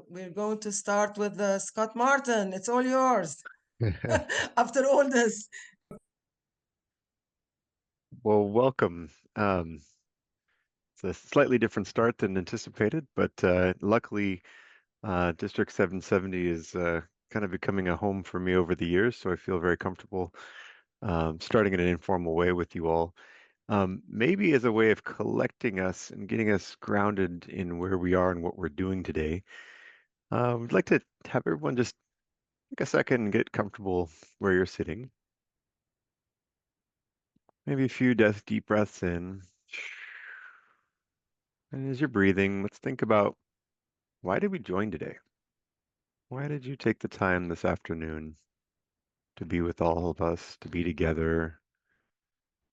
we're going to start with Scott Martin. It's all yours. After all this, Well, welcome. Um, it's a slightly different start than anticipated, but luckily, District 770 is kind of becoming a home for me over the years, so I feel very comfortable starting in an informal way with you all. Maybe as a way of collecting us and getting us grounded in where we are and what we're doing today. I'd like to have everyone just take a second and get comfortable where you're sitting. Maybe a few deep breaths in. And as you're breathing, let's think about why did we join today? Why did you take the time this afternoon to be with all of us, to be together,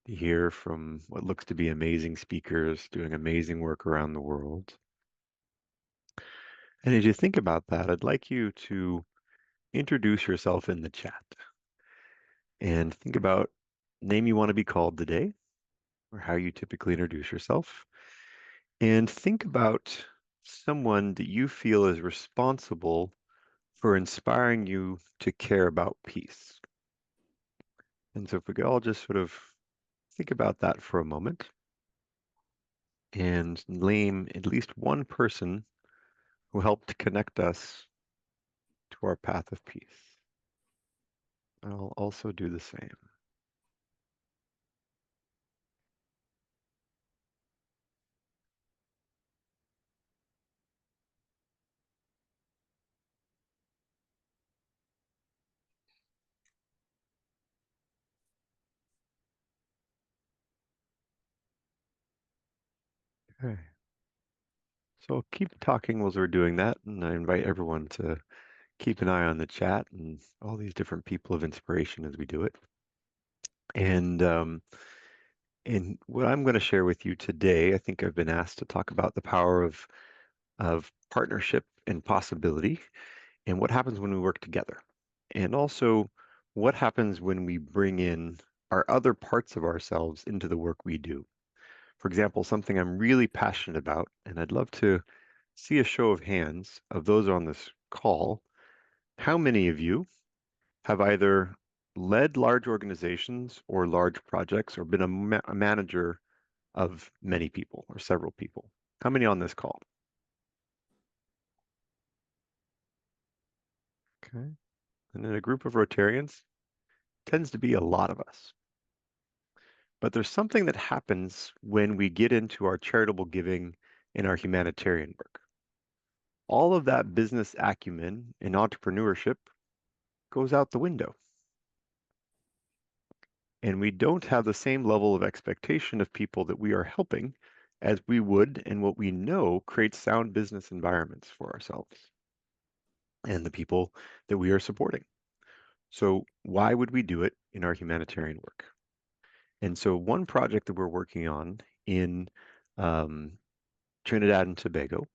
to hear from what looks to be amazing speakers doing amazing work around the world? And as you think about that, I'd like you to introduce yourself in the chat and think about name you want to be called today or how you typically introduce yourself. And think about someone that you feel is responsible for inspiring you to care about peace. And so if we could all just sort of think about that for a moment and name at least one person who helped connect us to our path of peace. I'll also do the same. Okay. So I'll keep talking while we're doing that, and I invite everyone to keep an eye on the chat and all these different people of inspiration as we do it. And what I'm going to share with you today, I think I've been asked to talk about the power of partnership and possibility, and what happens when we work together. And also, what happens when we bring in our other parts of ourselves into the work we do. For example, something I'm really passionate about, and I'd love to see a show of hands of those on this call. How many of you have either led large organizations or large projects or been a manager of many people or several people? How many on this call? Okay. And in a group of Rotarians, tends to be a lot of us. But there's something that happens when we get into our charitable giving and our humanitarian work. All of that business acumen and entrepreneurship goes out the window. And we don't have the same level of expectation of people that we are helping as we would and what we know creates sound business environments for ourselves and the people that we are supporting. So why would we do it in our humanitarian work? And so one project that we're working on in um, Trinidad and Tobago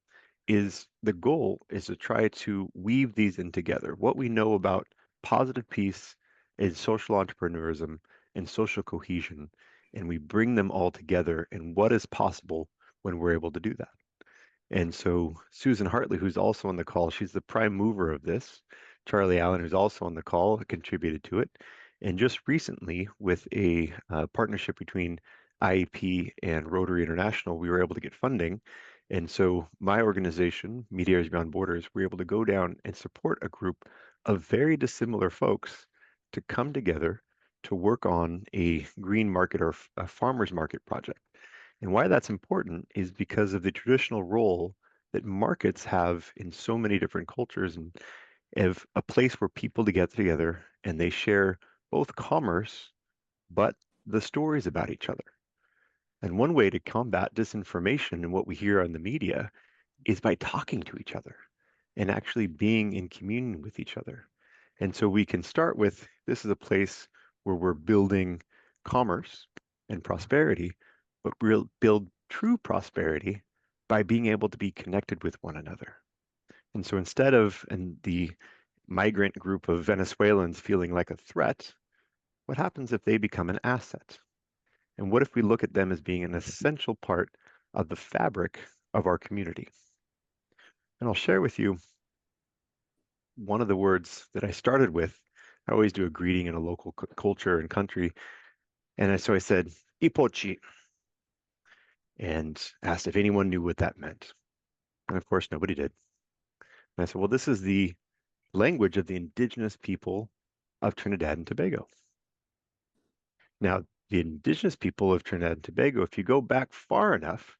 is the goal is to try to weave these in together. What we know about positive peace and social entrepreneurism and social cohesion, and we bring them all together and what is possible when we're able to do that. And so Susan Hartley, who's also on the call, she's the prime mover of this. Charlie Allen, who's also on the call, contributed to it. And just recently, with a partnership between IEP and Rotary International, we were able to get funding. And so my organization, Mediators Beyond Borders, were able to go down and support a group of very dissimilar folks to come together to work on a green market or a farmer's market project. And why that's important is because of the traditional role that markets have in so many different cultures and of a place where people to get together and they share both commerce, but the stories about each other. And one way to combat disinformation and what we hear on the media is by talking to each other and actually being in communion with each other. And so we can start with this is a place where we're building commerce and prosperity, but we'll build true prosperity by being able to be connected with one another. And so instead of the migrant group of Venezuelans feeling like a threat, what happens if they become an asset? And what if we look at them as being an essential part of the fabric of our community? And I'll share with you. one of the words that I started with, I always do a greeting in a local culture and country. And so I said, Ipochi, and asked if anyone knew what that meant. And of course, nobody did. And I said, well, this is the language of the indigenous people of Trinidad and Tobago. Now, the indigenous people of Trinidad and Tobago, if you go back far enough,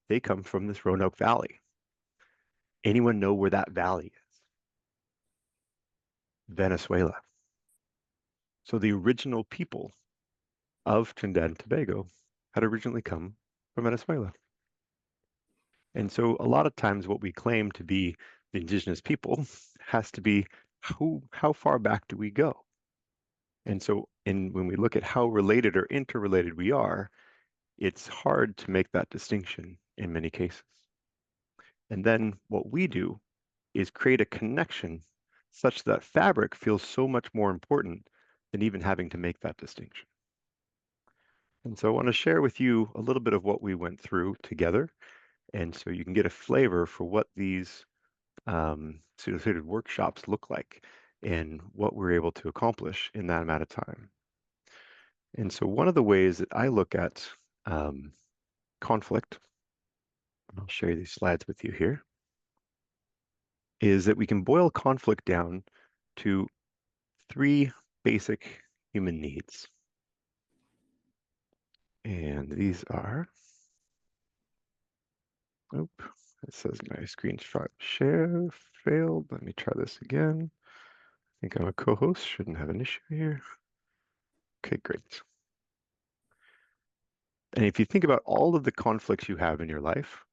they come from this Roanoke Valley. Anyone know where that valley is? Venezuela. So the original people of Trinidad and Tobago had originally come from Venezuela. And so a lot of times what we claim to be the indigenous people has to be how far back do we go? And so when we look at how related or interrelated we are, it's hard to make that distinction in many cases. And then what we do is create a connection such that fabric feels so much more important than even having to make that distinction. And so I want to share with you a little bit of what we went through together. And so you can get a flavor for what these pseudocoded workshops look like and what we're able to accomplish in that amount of time. And so one of the ways that I look at conflict, I'll share these slides with you here, is that we can boil conflict down to three basic human needs. And these are, oh, it says my screenshot share failed. Let me try this again. I think I'm a co-host, shouldn't have an issue here. Okay, great. And if you think about all of the conflicts you have in your life,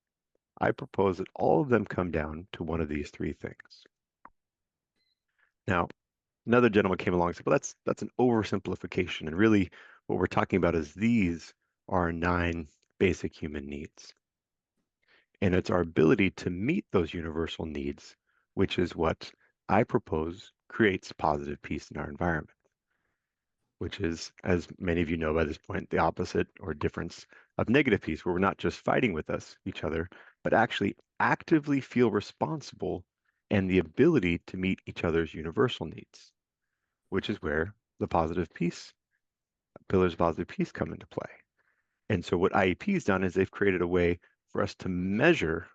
I propose that all of them come down to one of these three things. Now, another gentleman came along and said, well, that's an oversimplification. And really what we're talking about is these are 9 basic human needs. And it's our ability to meet those universal needs, which is what I propose creates positive peace in our environment, which is, as many of you know by this point, the opposite or difference of negative peace, where we're not just fighting with each other, but actually actively feel responsible and the ability to meet each other's universal needs, which is where the positive peace, pillars of positive peace come into play. And so what IEP has done is they've created a way for us to measure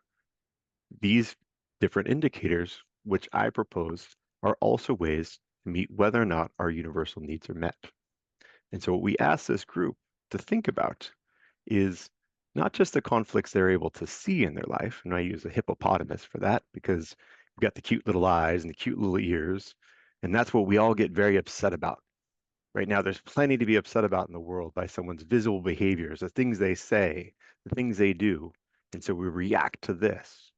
these different indicators, which I propose are also ways to meet whether or not our universal needs are met. And so what we ask this group to think about is not just the conflicts they're able to see in their life, and I use a hippopotamus for that because you've got the cute little eyes and the cute little ears, and that's what we all get very upset about. Right now, there's plenty to be upset about in the world by someone's visible behaviors, the things they say, the things they do, and so we react to this.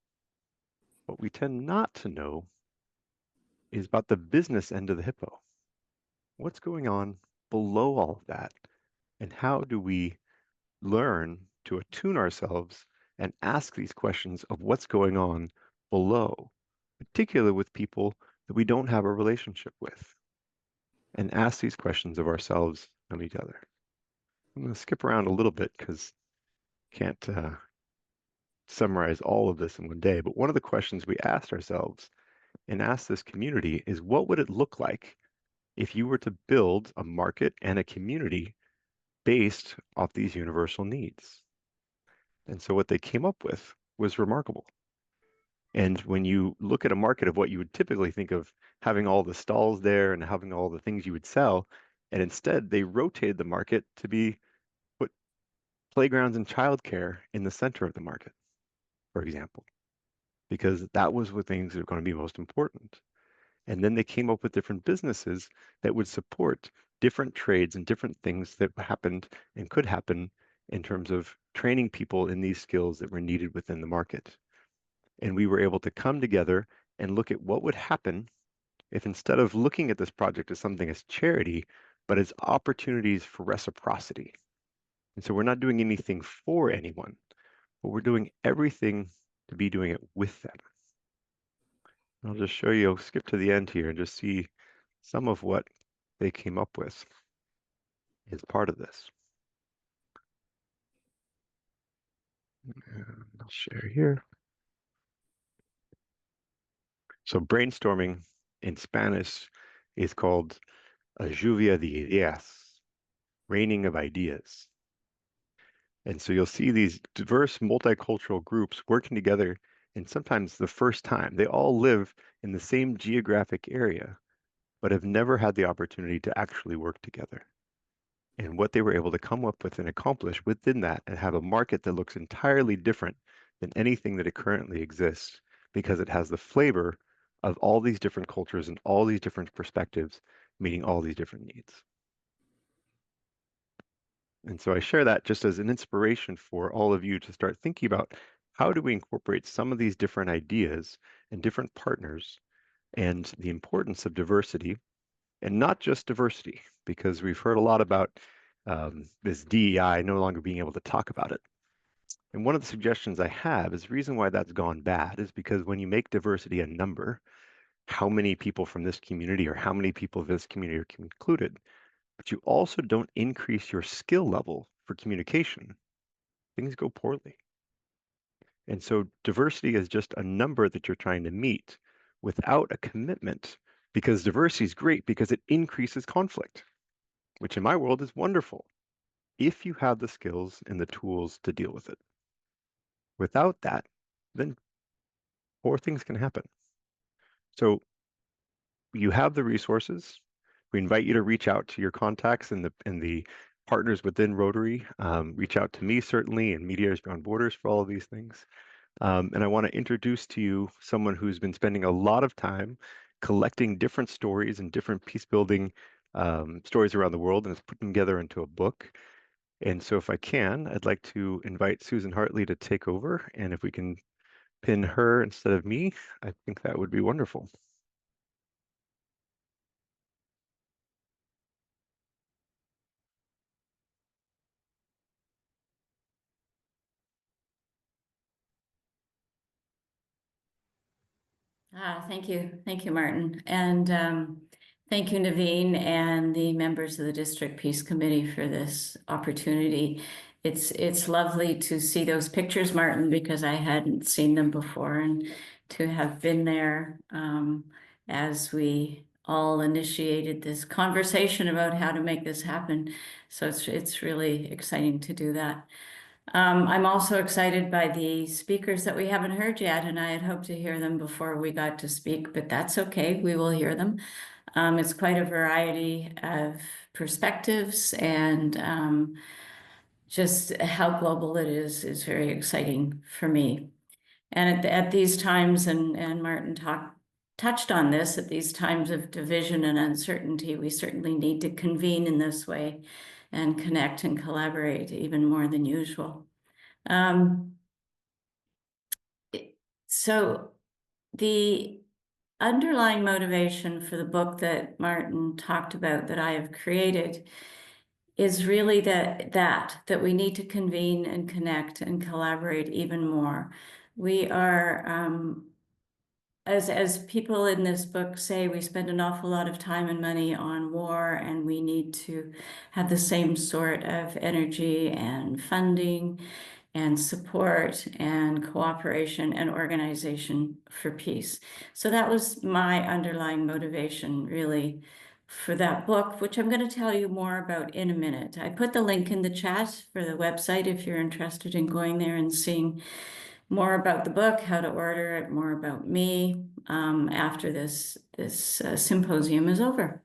What we tend not to know is about the business end of the hippo. What's going on below all of that? And how do we learn to attune ourselves and ask these questions of what's going on below, particularly with people that we don't have a relationship with, and ask these questions of ourselves and each other. I'm going to skip around a little bit because I can't summarize all of this in one day, but one of the questions we asked ourselves and asked this community is what would it look like if you were to build a market and a community based off these universal needs? And so what they came up with was remarkable. And when you look at a market of what you would typically think of having all the stalls there and having all the things you would sell, and instead they rotated the market to be put playgrounds and childcare in the center of the market, for example, because that was what things that are going to be most important. And then they came up with different businesses that would support different trades and different things that happened and could happen in terms of training people in these skills that were needed within the market. And we were able to come together and look at what would happen if instead of looking at this project as something as charity, but as opportunities for reciprocity. And so we're not doing anything for anyone, but we're doing everything to be doing it with them. I'll just show you, I'll skip to the end here and just see some of what they came up with as part of this. And I'll share here. So brainstorming in Spanish is called a lluvia de ideas, raining of ideas. And so you'll see these diverse multicultural groups working together, and sometimes the first time. They all live in the same geographic area, but have never had the opportunity to actually work together. And what they were able to come up with and accomplish within that and have a market that looks entirely different than anything that it currently exists because it has the flavor of all these different cultures and all these different perspectives meeting all these different needs. And so I share that just as an inspiration for all of you to start thinking about how do we incorporate some of these different ideas and different partners and the importance of diversity, and not just diversity, because we've heard a lot about this DEI no longer being able to talk about it. And one of the suggestions I have is the reason why that's gone bad is because when you make diversity a number, how many people from this community or how many people of this community are included, but you also don't increase your skill level for communication, things go poorly. And so diversity is just a number that you're trying to meet without a commitment, because diversity is great because it increases conflict, which in my world is wonderful if you have the skills and the tools to deal with it. Without that, then poor things can happen. So you have the resources. We invite you to reach out to your contacts and the partners within Rotary. Reach out to me, certainly, and Mediators Beyond Borders for all of these things. And I want to introduce to you someone who's been spending a lot of time collecting different stories and different peace building stories around the world and has put them together into a book. And so if I can, I'd like to invite Susan Hartley to take over. And if we can pin her instead of me, I think that would be wonderful. Thank you. Thank you, Martin. And thank you, Naveen, and the members of the District Peace Committee for this opportunity. It's lovely to see those pictures, Martin, because I hadn't seen them before, and to have been there as we all initiated this conversation about how to make this happen. So it's really exciting to do that. I'm also excited by the speakers that we haven't heard yet, and I had hoped to hear them before we got to speak, but that's okay. We will hear them. It's quite a variety of perspectives, and just how global it is very exciting for me. And at these times, and Martin touched on this, at these times of division and uncertainty, we certainly need to convene in this way and connect and collaborate even more than usual. So the underlying motivation for the book that Martin talked about that I have created is really that we need to convene and connect and collaborate even more. We are, as people in this book say, we spend an awful lot of time and money on war, and we need to have the same sort of energy and funding and support and cooperation and organization for peace. So that was my underlying motivation, really, for that book, which I'm going to tell you more about in a minute. I put the link in the chat for the website if you're interested in going there and seeing more about the book, how to order it, more about me after this symposium is over.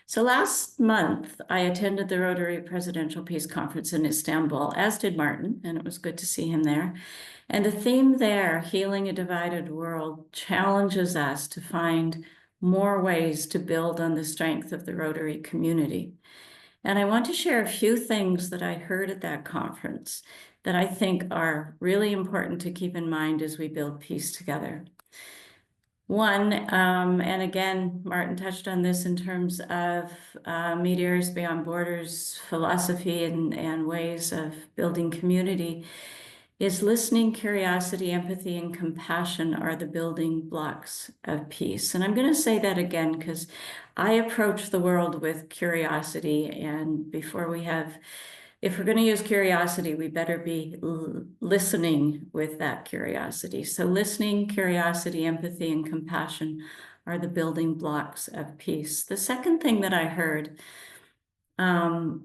So last month, I attended the Rotary Presidential Peace Conference in Istanbul, as did Martin, and it was good to see him there. And the theme there, Healing a Divided World, challenges us to find more ways to build on the strength of the Rotary community. And I want to share a few things that I heard at that conference that I think are really important to keep in mind as we build peace together. One, and again, Martin touched on this in terms of Mediators Beyond Borders philosophy and ways of building community, is listening, curiosity, empathy, and compassion are the building blocks of peace. And I'm going to say that again because I approach the world with curiosity, and if we're going to use curiosity, we better be listening with that curiosity. So listening, curiosity, empathy, and compassion are the building blocks of peace. The second thing that I heard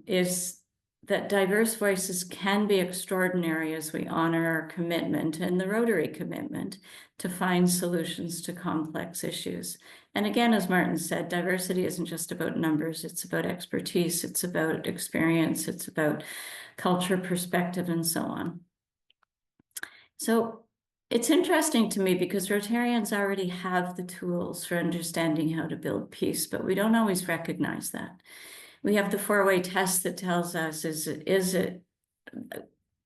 is that diverse voices can be extraordinary as we honor our commitment and the Rotary commitment to find solutions to complex issues. And again, as Martin said, diversity isn't just about numbers, it's about expertise, it's about experience, it's about culture, perspective, and so on. So it's interesting to me because Rotarians already have the tools for understanding how to build peace, but we don't always recognize that. We have the four-way test that tells us, is it,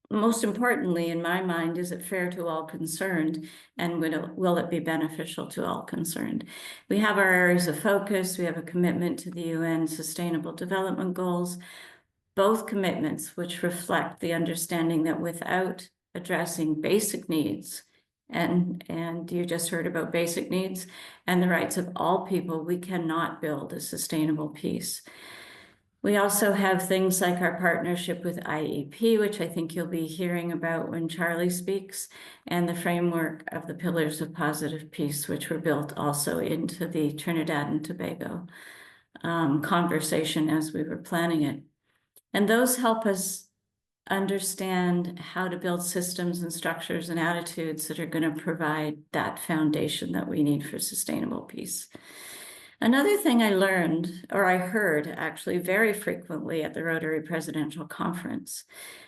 most importantly, in my mind, is it fair to all concerned, and will it be beneficial to all concerned? We have our areas of focus, we have a commitment to the UN Sustainable Development Goals, both commitments which reflect the understanding that without addressing basic needs, and you just heard about basic needs and the rights of all people, we cannot build a sustainable peace. We also have things like our partnership with IEP, which I think you'll be hearing about when Charlie speaks, and the framework of the Pillars of Positive Peace, which were built also into the Trinidad and Tobago conversation as we were planning it. And those help us understand how to build systems and structures and attitudes that are going to provide that foundation that we need for sustainable peace. Another thing I learned, or I heard actually very frequently at the Rotary Presidential Conference,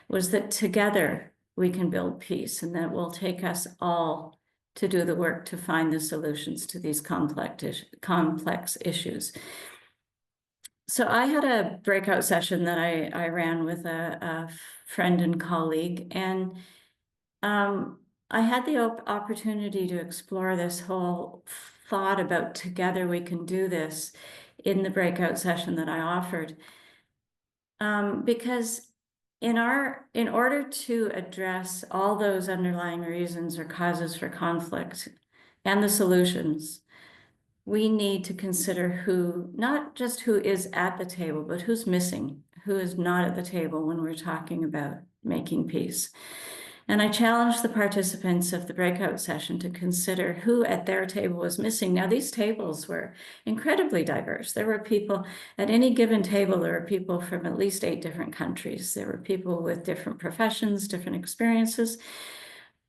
was that together we can build peace, and that will take us all to do the work to find the solutions to these complex issues. So I had a breakout session that I ran with a friend and colleague, and I had the opportunity to explore this whole thought about together we can do this in the breakout session that I offered. Because in order to address all those underlying reasons or causes for conflict and the solutions, we need to consider who, not just who is at the table, but who's missing, who is not at the table when we're talking about making peace. And I challenged the participants of the breakout session to consider who at their table was missing. Now, these tables were incredibly diverse. There were people at any given table, there were people from at least 8 different countries. There were people with different professions, different experiences,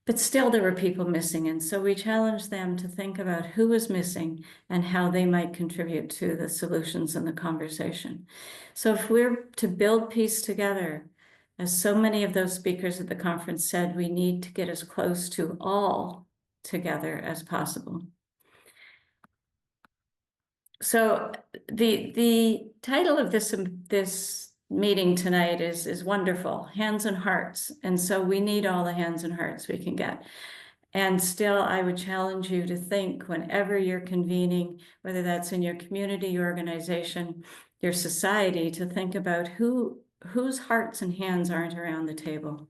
but still there were people missing. And so we challenged them to think about who was missing and how they might contribute to the solutions in the conversation. So if we're to build peace together, as so many of those speakers at the conference said, we need to get as close to all together as possible. So the title of this meeting tonight is wonderful, Hands and Hearts. And so we need all the hands and hearts we can get. And still, I would challenge you to think whenever you're convening, whether that's in your community, your organization, your society, to think about whose hearts and hands aren't around the table.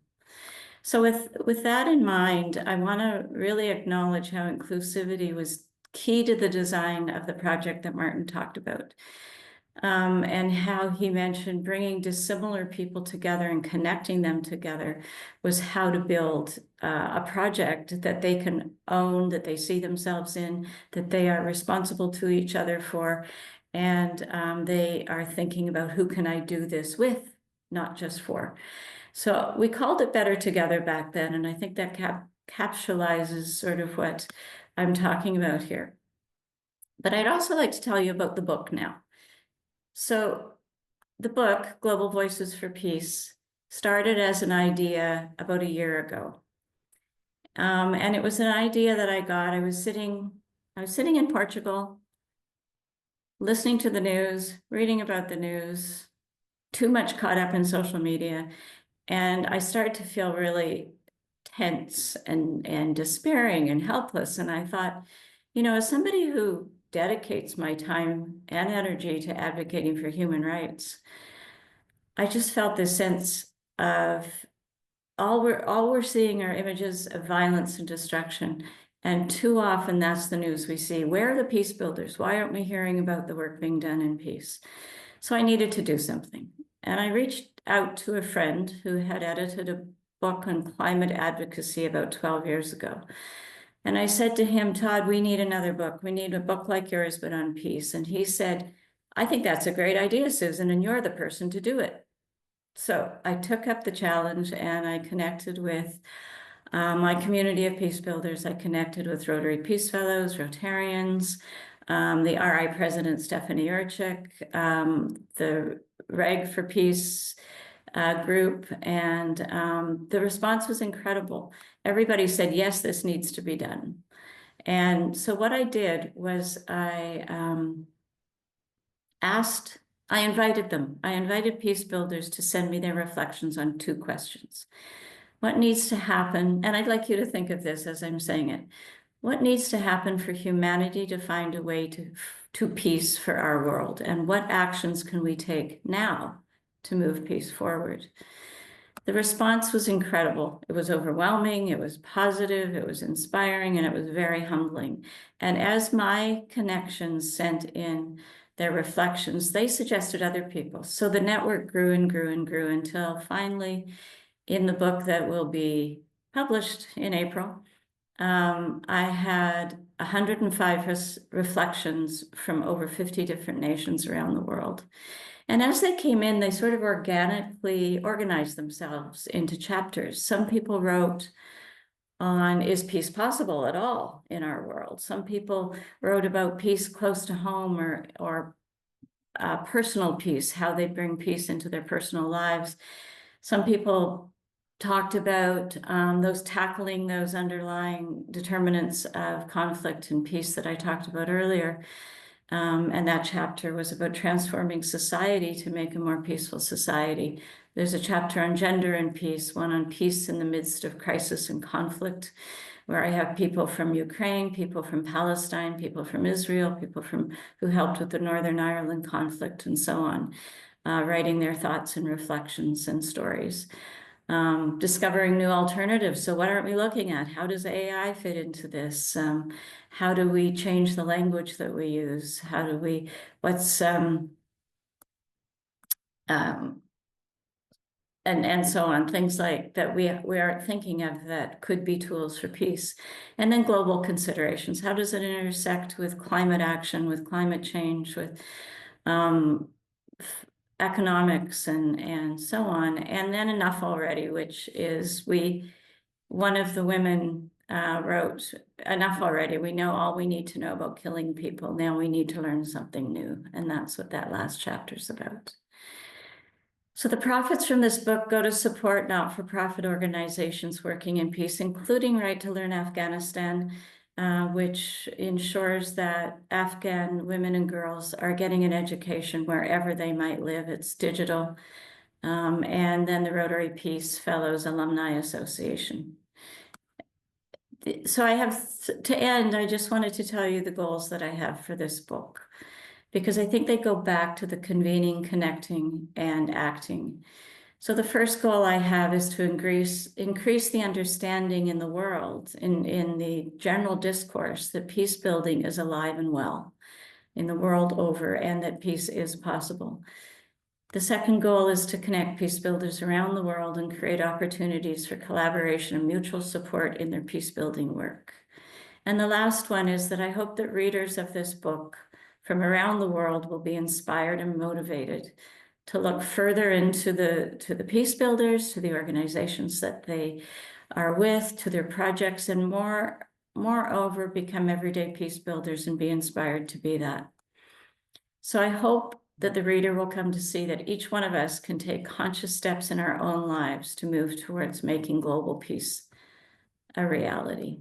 So with that in mind, I want to really acknowledge how inclusivity was key to the design of the project that Martin talked about. And how he mentioned bringing dissimilar people together and connecting them together was how to build a project that they can own, that they see themselves in, that they are responsible to each other for, and they are thinking about who can I do this with, not just for. So we called it Better Together back then, and I think that capsulizes sort of what I'm talking about here. But I'd also like to tell you about the book now. So the book, Global Voices for Peace, started as an idea about a year ago. And it was an idea that I got. I was sitting in Portugal, listening to the news, reading about the news, too much caught up in social media. And I started to feel really tense and despairing and helpless. And I thought, you know, as somebody who dedicates my time and energy to advocating for human rights, I just felt this sense of all we're seeing are images of violence and destruction. And too often that's the news we see. Where are the peace builders? Why aren't we hearing about the work being done in peace? So I needed to do something. And I reached out to a friend who had edited a book on climate advocacy about 12 years ago. And I said to him, Todd, we need another book. We need a book like yours, but on peace. And he said, I think that's a great idea, Susan, and you're the person to do it. So I took up the challenge and I connected with my community of peace builders. I connected with Rotary Peace Fellows, Rotarians, the RI President Stephanie Urchik, the Reg for Peace group, and the response was incredible. Everybody said, yes, this needs to be done. And so what I did was I invited peace builders to send me their reflections on 2 questions. What needs to happen? And I'd like you to think of this as I'm saying it. What needs to happen for humanity to find a way to peace for our world? And what actions can we take now to move peace forward? The response was incredible. It was overwhelming, it was positive, it was inspiring, and it was very humbling. And as my connections sent in their reflections, they suggested other people. So the network grew and grew and grew until finally, in the book that will be published in April, I had 105 reflections from over 50 different nations around the world. And as they came in, they sort of organically organized themselves into chapters. Some people wrote on, is peace possible at all in our world? Some people wrote about peace close to home or personal peace, how they bring peace into their personal lives. Some people talked about tackling those underlying determinants of conflict and peace that I talked about earlier. And that chapter was about transforming society to make a more peaceful society. There's a chapter on gender and peace, one on peace in the midst of crisis and conflict, where I have people from Ukraine, people from Palestine, people from Israel, people who helped with the Northern Ireland conflict and so on, writing their thoughts and reflections and stories. Discovering new alternatives. So what aren't we looking at? How does AI fit into this? How do we change the language that we use? How do we, and so on, things like that we aren't thinking of that could be tools for peace. And then global considerations. How does it intersect with climate action, with climate change, with economics and so on? And then Enough Already, which is one of the women wrote, enough already. We know all we need to know about killing people. Now we need to learn something new. And that's what that last chapter is about. So the profits from this book go to support not-for-profit organizations working in peace, including Right to Learn Afghanistan, which ensures that Afghan women and girls are getting an education wherever they might live. It's digital. And then the Rotary Peace Fellows Alumni Association. So I have, to end, I just wanted to tell you the goals that I have for this book, because I think they go back to the convening, connecting, and acting. So the first goal I have is to increase the understanding in the world, in the general discourse, that peace building is alive and well in the world over, and that peace is possible. The second goal is to connect peace builders around the world and create opportunities for collaboration and mutual support in their peace building work. And the last one is that I hope that readers of this book from around the world will be inspired and motivated to look further into the peace builders, to the organizations that they are with, to their projects, and moreover, become everyday peace builders and be inspired to be that. So I hope that the reader will come to see that each one of us can take conscious steps in our own lives to move towards making global peace a reality.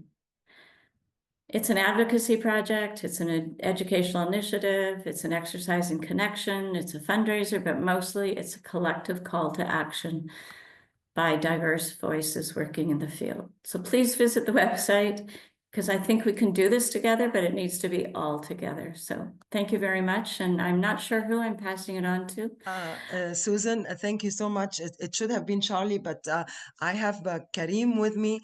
It's an advocacy project, it's an educational initiative, it's an exercise in connection, it's a fundraiser, but mostly it's a collective call to action by diverse voices working in the field. So please visit the website, because I think we can do this together, but it needs to be all together. So thank you very much. And I'm not sure who I'm passing it on to. Susan, thank you so much. It should have been Charlie, but I have Karim with me.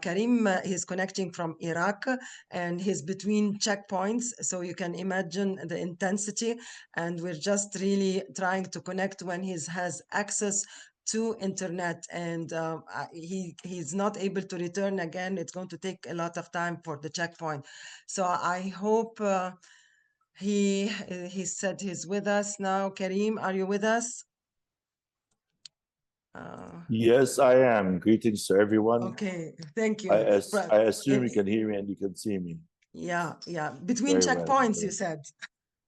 Karim is connecting from Iraq, and he's between checkpoints. So you can imagine the intensity. And we're just really trying to connect when he has access to internet, and he's not able to return again. It's going to take a lot of time for the checkpoint. So I hope he said he's with us now. Karim, are you with us? Yes, I am. Greetings to everyone. Okay, thank you. I assume you can hear me and you can see me. Yeah, yeah. Between Very well. checkpoints, you said.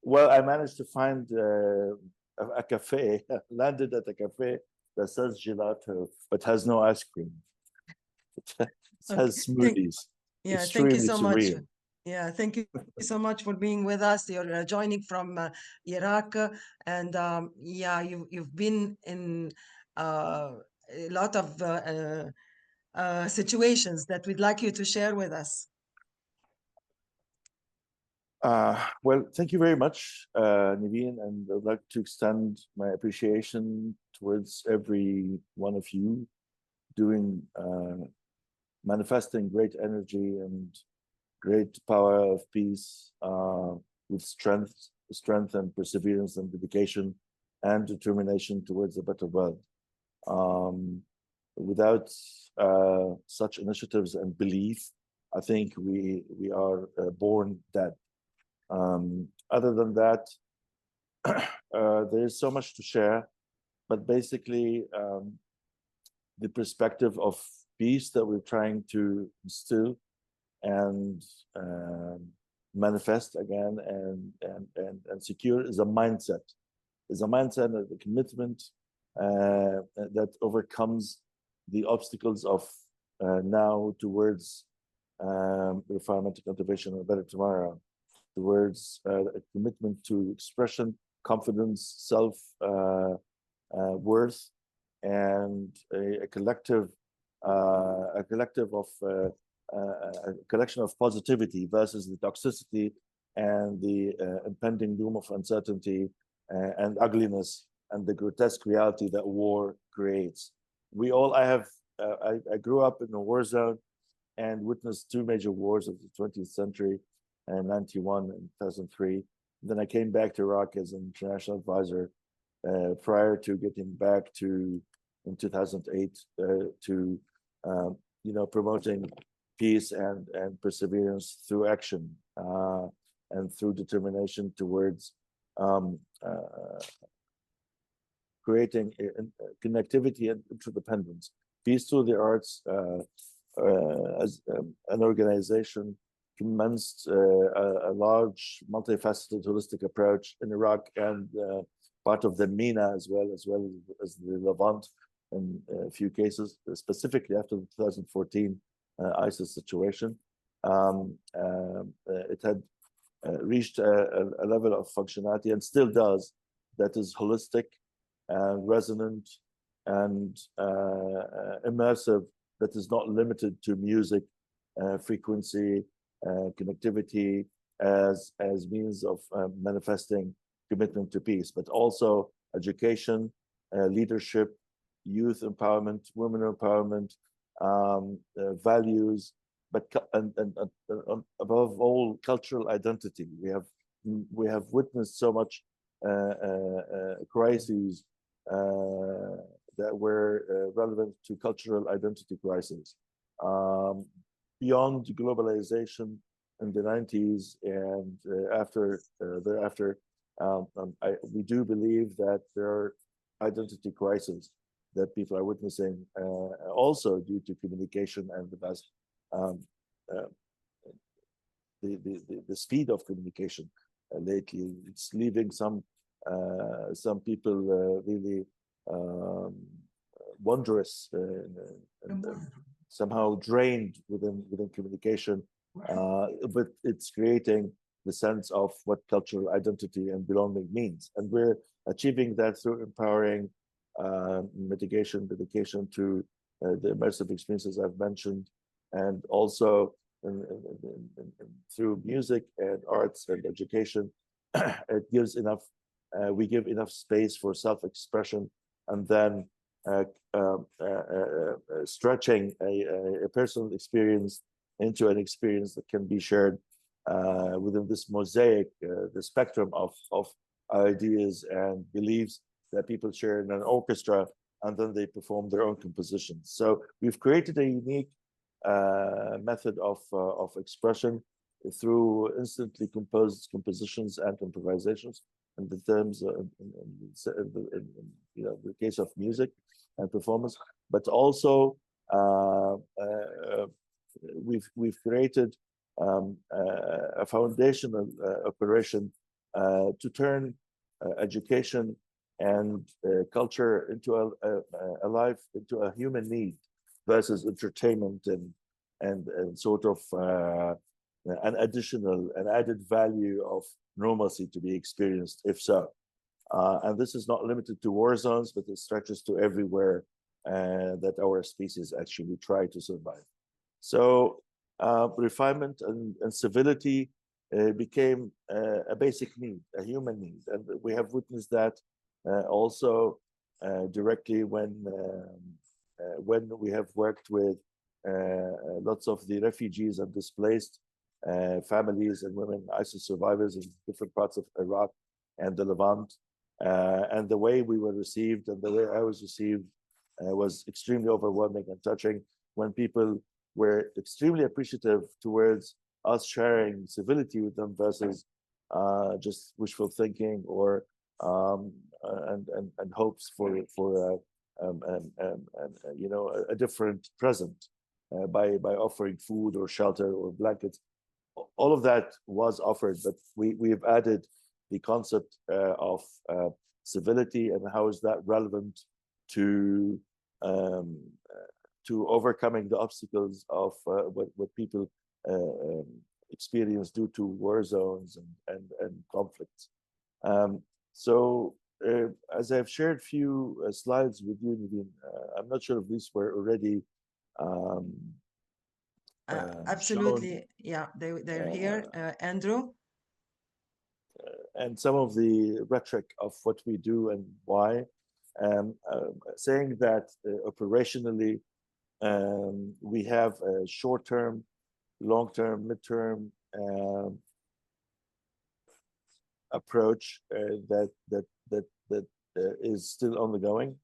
Well, I managed to find a cafe, landed at a cafe that sells gelato, but has no ice cream. It has smoothies. Yeah, thank you Extremely so much. surreal. Yeah, thank you so much for being with us. You're joining from Iraq, and yeah, you've been in a lot of situations that we'd like you to share with us. Well, thank you very much, Naveen, and I'd like to extend my appreciation towards every one of you doing, manifesting great energy and great power of peace with strength and perseverance and dedication and determination towards a better world. Without such initiatives and belief, I think we are born dead. Other than that, there is so much to share, but basically the perspective of peace that we're trying to instill and manifest again and secure is a mindset. Is a mindset and a commitment that overcomes the obstacles of now towards refinement, cultivation, of a better tomorrow, towards a commitment to expression, confidence, self worth, and a collective of a collection of positivity versus the toxicity and the impending doom of uncertainty and ugliness and the grotesque reality that war creates. I grew up in a war zone and witnessed two major wars of the 20th century, 91 and 2003. Then I came back to Iraq as an international advisor prior to getting back to in 2008 to promoting peace and perseverance through action and through determination towards creating connectivity and interdependence. Peace Through the Arts as an organization commenced a large, multifaceted, holistic approach in Iraq and part of the MENA as well as the Levant in a few cases, specifically after the 2014 ISIS situation. It had reached a level of functionality and still does that is holistic and resonant and immersive, that is not limited to music, frequency, connectivity as means of manifesting commitment to peace, but also education, leadership, youth empowerment, women empowerment, values, but and above all, cultural identity. We have witnessed so much crises that were relevant to cultural identity crises. Beyond globalization in the 90s and thereafter, we do believe that there are identity crises that people are witnessing, also due to communication and the speed of communication lately. It's leaving some people really wondrous and somehow drained within communication, but it's creating the sense of what cultural identity and belonging means, and we're achieving that through empowering mitigation, dedication to the immersive experiences I've mentioned, and also through music and arts and education. It gives enough. We give enough space for self-expression, and then stretching a personal experience into an experience that can be shared within this mosaic, the spectrum of ideas and beliefs that people share in an orchestra and then they perform their own compositions. So we've created a unique method of expression through instantly composed compositions and improvisations in the terms in the case of music and performance, but also we've created a foundational operation to turn education and culture into a life, into a human need versus entertainment and sort of an added value of normalcy to be experienced, if so. And this is not limited to war zones, but it stretches to everywhere that our species actually try to survive. So refinement and civility became a basic need, a human need. And we have witnessed that also directly when we have worked with lots of the refugees and displaced families and women, ISIS survivors in different parts of Iraq and the Levant. And the way we were received and the way I was received was extremely overwhelming and touching, when people were extremely appreciative towards us sharing civility with them versus just wishful thinking or and hopes for a different present by offering food or shelter or blankets. All of that was offered, but we've added the concept of civility, and how is that relevant to overcoming the obstacles of what people experience due to war zones and conflicts. So as I've shared a few slides with you, Nadine, I'm not sure if these were already absolutely shown. Yeah, they're here. Andrew? And some of the rhetoric of what we do and why, saying that operationally we have a short-term, long-term, mid-term approach that is still ongoing.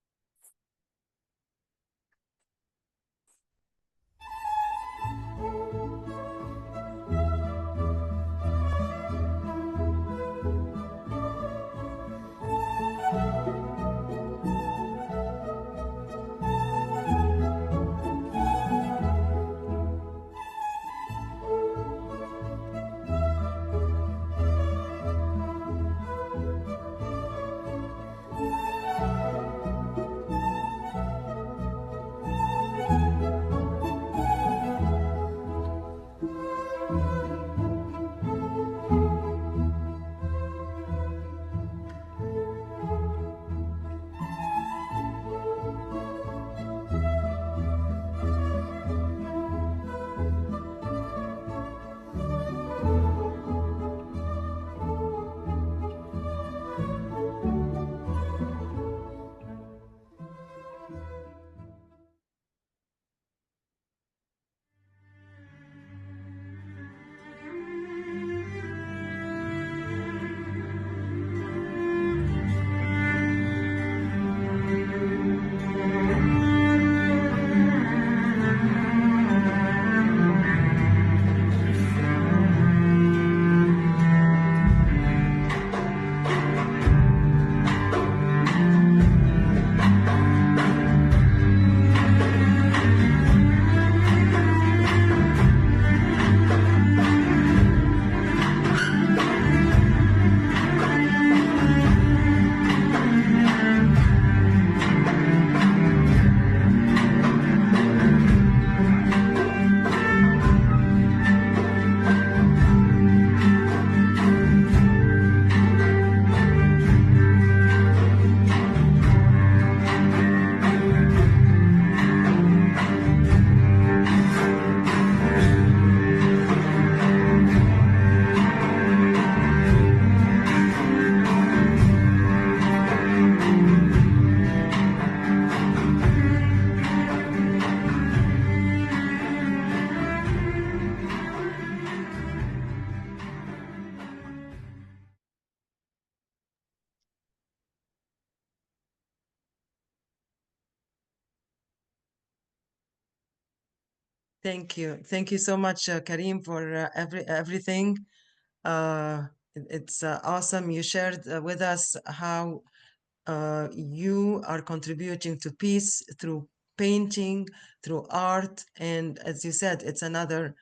Thank you so much, Karim, for everything. It's awesome. You shared with us how you are contributing to peace through painting, through art, and as you said, it's another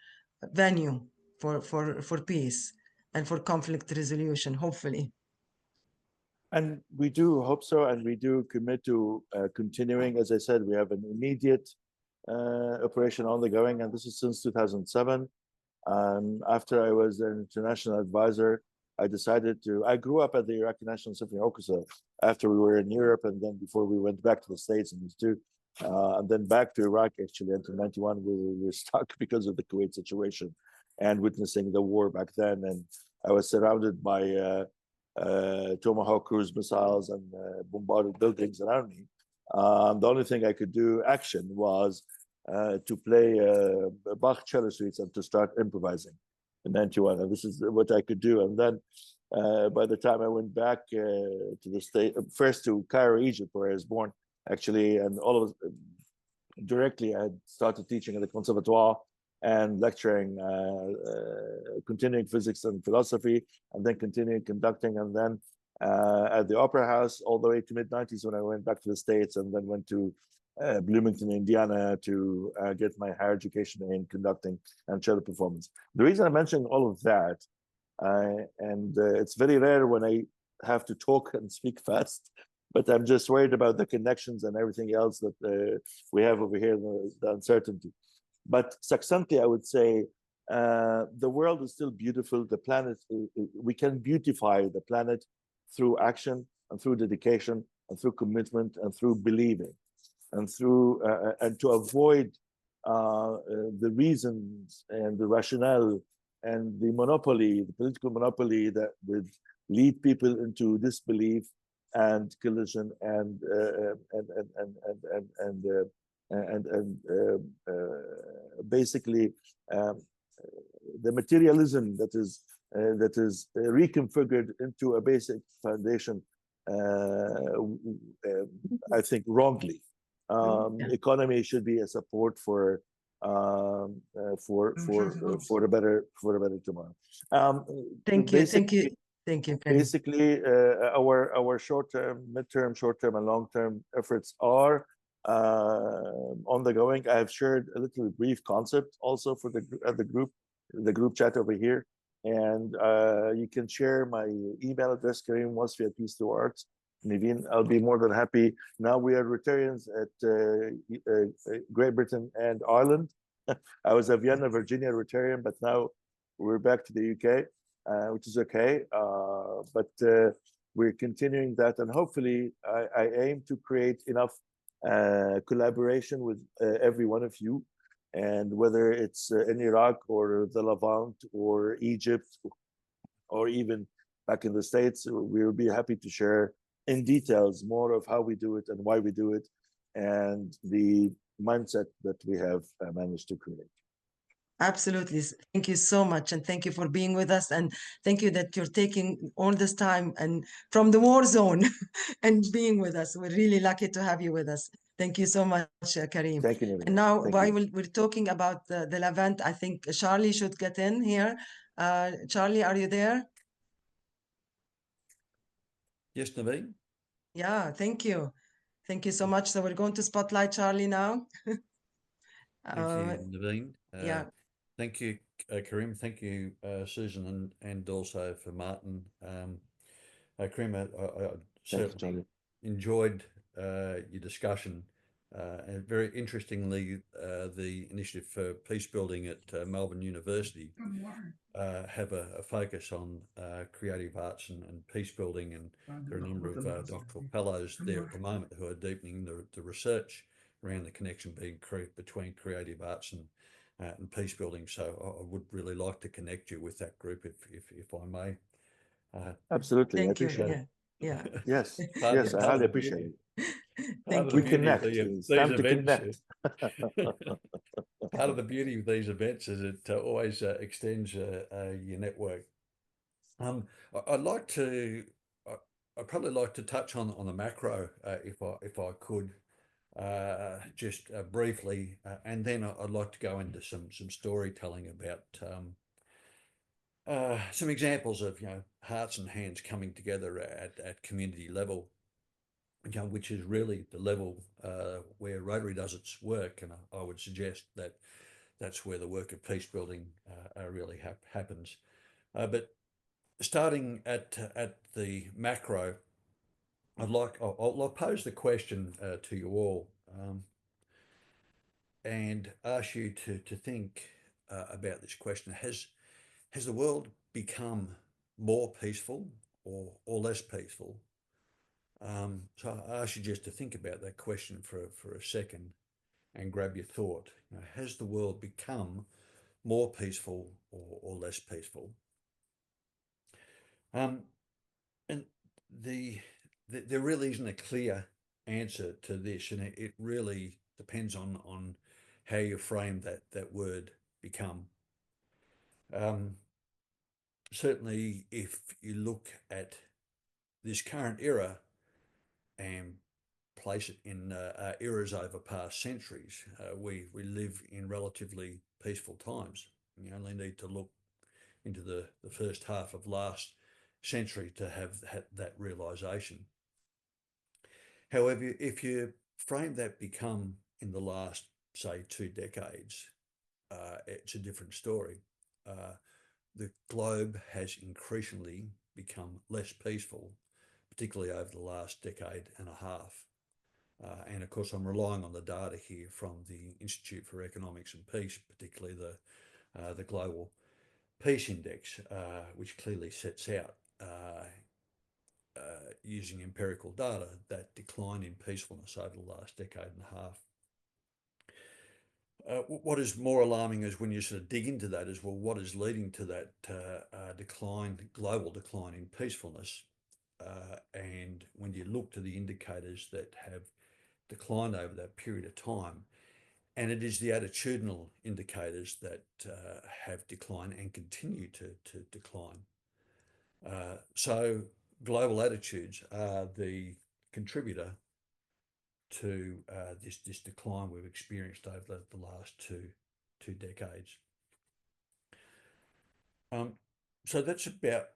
venue for peace and for conflict resolution, hopefully. And we do hope so, and we do commit to continuing. As I said, we have an immediate operation on the going, and this is since 2007. After I was an international advisor, I decided to. I grew up at the Iraqi National Symphony Orchestra after we were in Europe, and then before we went back to the States and and then back to Iraq actually until '91. We were stuck because of the Kuwait situation and witnessing the war back then, and I was surrounded by Tomahawk cruise missiles and bombarded buildings around me. The only thing I could do action was to play Bach cello suites and to start improvising in '91. And this is what I could do. And then by the time I went back to the state, first to Cairo, Egypt, where I was born, actually, and all of directly, I had started teaching at the Conservatoire and lecturing, continuing physics and philosophy, and then continuing conducting, and then at the Opera House all the way to mid-90s when I went back to the States, and then went to Bloomington, Indiana to get my higher education in conducting and cello performance. The reason I'm mentioning all of that, and it's very rare when I have to talk and speak fast, but I'm just worried about the connections and everything else that we have over here, the uncertainty. But succinctly, I would say the world is still beautiful. The planet, we can beautify the planet through action and through dedication and through commitment and through believing and through and to avoid the reasons and the rationale and the monopoly, the political monopoly that would lead people into disbelief and collision and basically the materialism that is reconfigured into a basic foundation. I think wrongly. Economy should be a support for a better tomorrow. Thank you. Basically, our short-term, midterm, short-term, and long-term efforts are on the going. I have shared a little brief concept also for the group chat over here, and you can share my email address, Karim Wasfi at Peace to Arts. Naveen, I'll be more than happy. Now we are Rotarians at Great Britain and Ireland. I was a Vienna, Virginia Rotarian, but now we're back to the UK, which is okay. But we're continuing that, and hopefully I aim to create enough collaboration with every one of you, and whether it's in Iraq or the Levant or Egypt or even back in the States, we'll be happy to share in details more of how we do it and why we do it and the mindset that we have managed to create. Absolutely. Thank you so much. And thank you for being with us. And thank you that you're taking all this time and from the war zone and being with us. We're really lucky to have you with us. Thank you so much, Karim. Thank you, Naveen. And now, while we're talking about the Levant, I think Charlie should get in here. Charlie, are you there? Yes, Naveen. Yeah, thank you. Thank you so much. So we're going to spotlight Charlie now. Thank you, Naveen. Yeah. Thank you, Karim. Thank you, Susan, and also for Martin. Karim, I certainly enjoyed your discussion. And very interestingly, the initiative for peace building at Melbourne University have a focus on creative arts and peace building, and there are a number of doctoral fellows there at the moment who are deepening the research around the connection between creative arts and peace building. So I would really like to connect you with that group if I may. Absolutely, Thank I appreciate it. Yeah. Yes, yes, I highly appreciate it. Thank we you. connect. It's time to connect. Part of the beauty of these events is it always extends your network. I'd like to. I'd probably like to touch on the macro if I could. just briefly, and then I'd like to go into some storytelling about some examples of hearts and hands coming together at community level, which is really the level where Rotary does its work, and I would suggest that that's where the work of peace building really happens. But starting at the macro, I'll pose the question to you all, and ask you to think about this question: Has the world become more peaceful or less peaceful? So I ask you just to think about that question for a second and grab your thought. Has the world become more peaceful or less peaceful? And there really isn't a clear answer to this, and it really depends on how you frame that word become. Certainly, if you look at this current era and place it in eras over past centuries, we live in relatively peaceful times. You only need to look into the first half of last century to have that realization. However, if you frame that become in the last, say, 2 decades, it's a different story. The globe has increasingly become less peaceful, particularly over the last decade and a half. And of course, I'm relying on the data here from the Institute for Economics and Peace, particularly the Global Peace Index, which clearly sets out, using empirical data, that decline in peacefulness over the last decade and a half. What is more alarming is when you sort of dig into that, is, well, what is leading to that global decline in peacefulness? And when you look to the indicators that have declined over that period of time, and it is the attitudinal indicators that have declined and continue to decline. So global attitudes are the contributor to this decline we've experienced over the last two decades. So that's about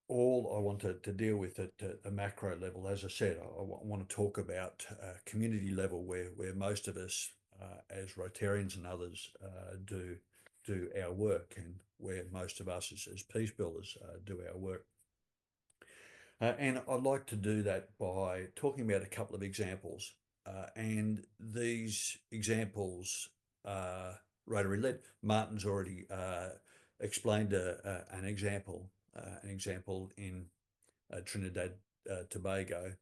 all I wanted to deal with at the macro level. As I said, I want to talk about community level, where most of us as Rotarians and others do our work, and where most of us as peace builders do our work. And I'd like to do that by talking about a couple of examples. And these examples are Rotary-led. Martin's already explained an example in Trinidad Tobago,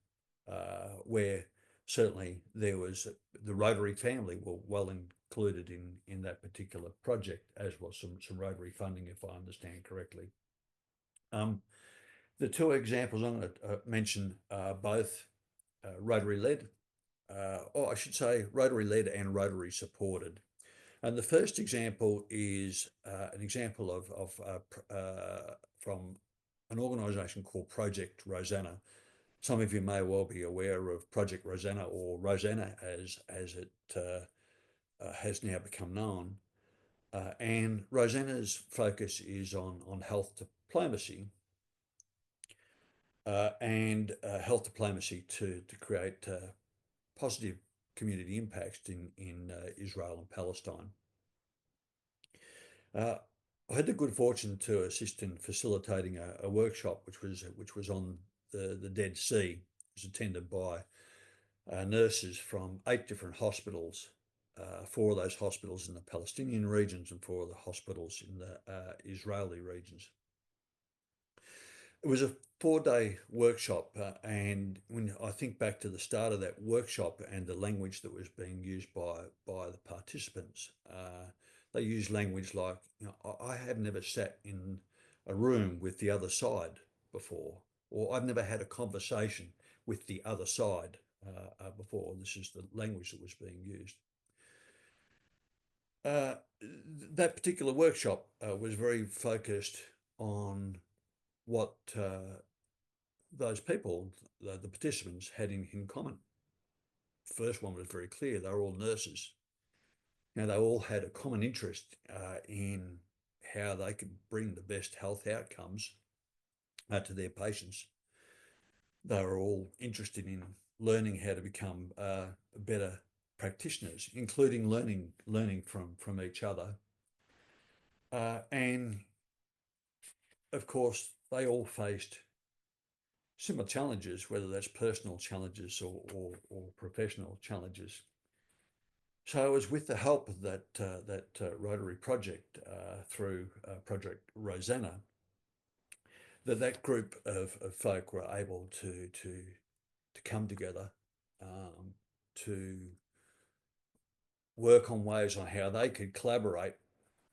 where certainly there was the Rotary family were well included in that particular project, as was some Rotary funding, if I understand correctly. The two examples I'm going to mention are both Rotary-led, or I should say Rotary-led and Rotary supported. And the first example is an example from an organisation called Project Rosanna. Some of you may well be aware of Project Rosanna, or Rosanna as it has now become known. And Rosanna's focus is on health diplomacy, and health diplomacy to create positive community impacts in Israel and Palestine. I had the good fortune to assist in facilitating a workshop which was on the Dead Sea. It was attended by nurses from 8 different hospitals, 4 of those hospitals in the Palestinian regions and 4 of the hospitals in the Israeli regions. It was a 4-day workshop, and when I think back to the start of that workshop and the language that was being used by the participants, they used language like, I have never sat in a room with the other side before, or I've never had a conversation with the other side before. This is the language that was being used. That particular workshop was very focused on what those people, the participants, had in common. first one was very clear. They were all nurses. Now, they all had a common interest in how they could bring the best health outcomes to their patients. They were all interested in learning how to become better practitioners, including learning from each other. And of course, they all faced similar challenges, whether that's personal challenges or professional challenges. So it was with the help of that Rotary project through Project Rosanna that group of folk were able to come together to work on ways on how they could collaborate,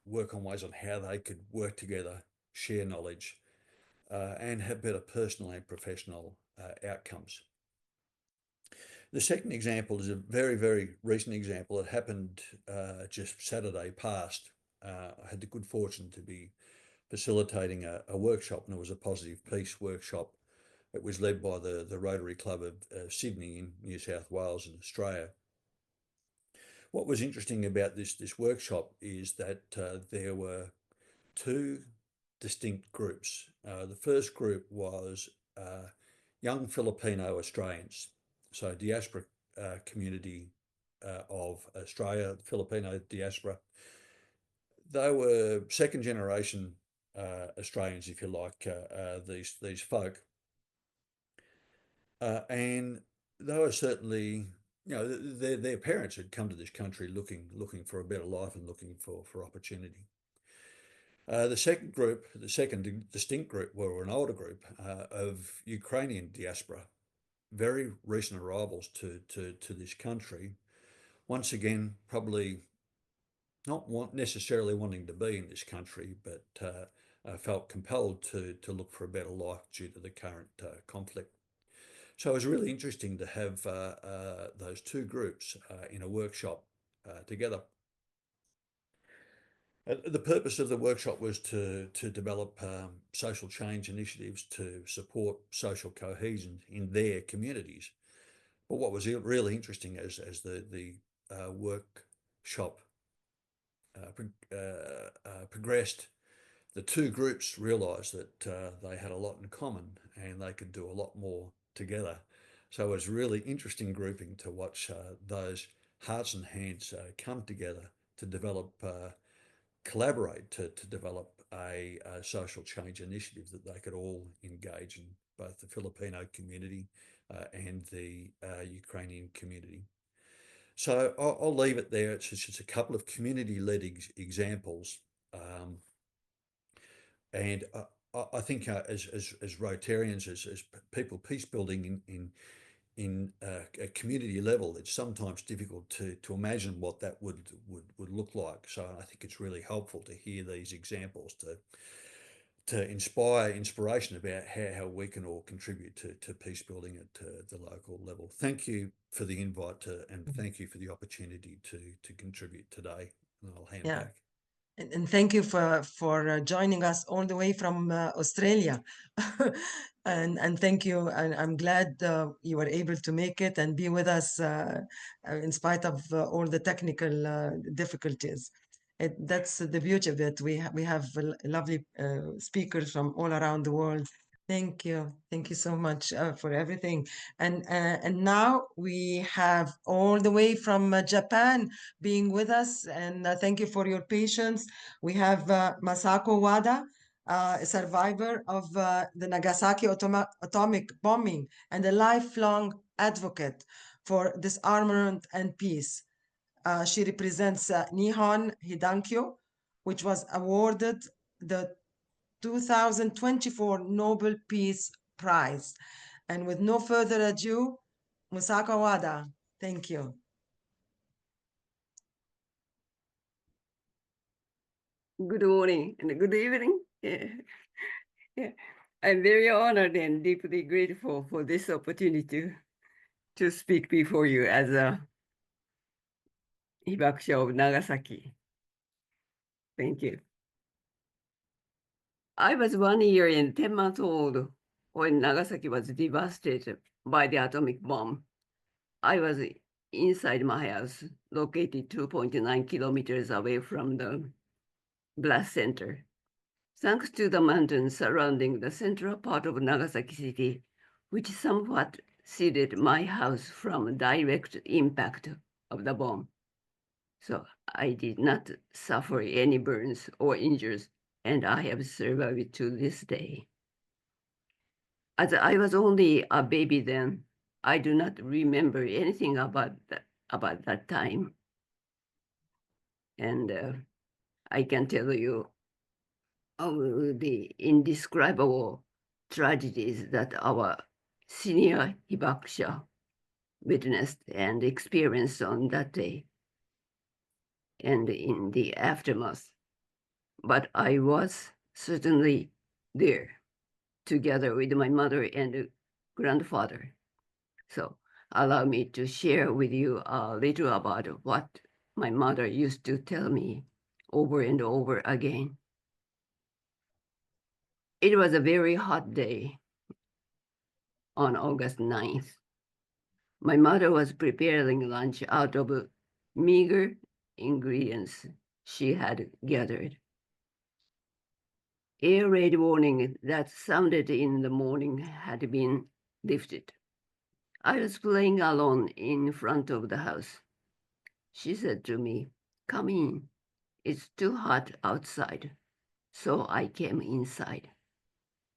work on ways on how they could work together, share knowledge, and have better personal and professional outcomes. The second example is a very, very recent example. It happened just Saturday past. I had the good fortune to be facilitating a workshop, and it was a positive peace workshop. It was led by the Rotary Club of Sydney in New South Wales in Australia. What was interesting about this workshop is that there were two distinct groups. The first group was young Filipino Australians, so diaspora community of Australia, Filipino diaspora. They were second generation Australians, if you like, these folk. And they were certainly, their parents had come to this country looking for a better life and looking for opportunity. The second distinct group were an older group of Ukrainian diaspora, very recent arrivals to this country. Once again, probably not necessarily wanting to be in this country, but felt compelled to look for a better life due to the current conflict. So it was really interesting to have those two groups in a workshop together. The purpose of the workshop was to develop social change initiatives to support social cohesion in their communities. But what was really interesting as the workshop progressed, the two groups realised that they had a lot in common and they could do a lot more together. So it was really interesting grouping to watch those hearts and hands come together to develop, collaborate to develop a social change initiative that they could all engage in, both the Filipino community and the Ukrainian community. So I'll leave it there. It's just a couple of community-led examples. And I think as Rotarians, as people peace building in a community level, it's sometimes difficult to imagine what that would look like. So I think it's really helpful to hear these examples to inspire inspiration about how we can all contribute to peace building at the local level. Thank you for the invite and thank you for the opportunity to contribute today. And I'll hand back. And thank you for joining us all the way from Australia. and thank you. And I'm glad you were able to make it and be with us in spite of all the technical difficulties. That's the beauty of it. We have lovely speakers from all around the world. Thank you so much for everything. And now we have all the way from Japan being with us, and thank you for your patience. We have Masako Wada, a survivor of the Nagasaki atomic bombing and a lifelong advocate for disarmament and peace. She represents Nihon Hidankyo, which was awarded the 2024 Nobel Peace Prize. And with no further ado, Masako Wada, thank you. Good morning and good evening. I'm very honored and deeply grateful for this opportunity to speak before you as a Hibakusha of Nagasaki. Thank you. I was 1 year and 10 months old when Nagasaki was devastated by the atomic bomb. I was inside my house, located 2.9 kilometers away from the blast center. Thanks to the mountains surrounding the central part of Nagasaki City, which somewhat shielded my house from direct impact of the bomb. So I did not suffer any burns or injuries, and I have survived to this day. As I was only a baby then, I do not remember anything about that time. And I can tell you of the indescribable tragedies that our senior hibakusha witnessed and experienced on that day and in the aftermath. But I was certainly there together with my mother and grandfather. So allow me to share with you a little about what my mother used to tell me over and over again. It was a very hot day on August 9th. My mother was preparing lunch out of meager ingredients she had gathered. Air raid warning that sounded in the morning had been lifted. I was playing alone in front of the house. She said to me, "Come in. It's too hot outside." So I came inside.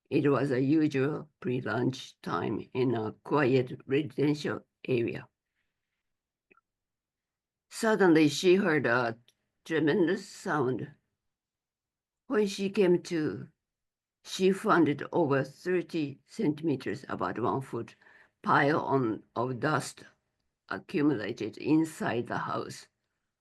It was a usual pre-lunch time in a quiet residential area. Suddenly she heard a tremendous sound. When she came to, she found it over 30 centimeters, about 1 foot, pile of dust accumulated inside the house,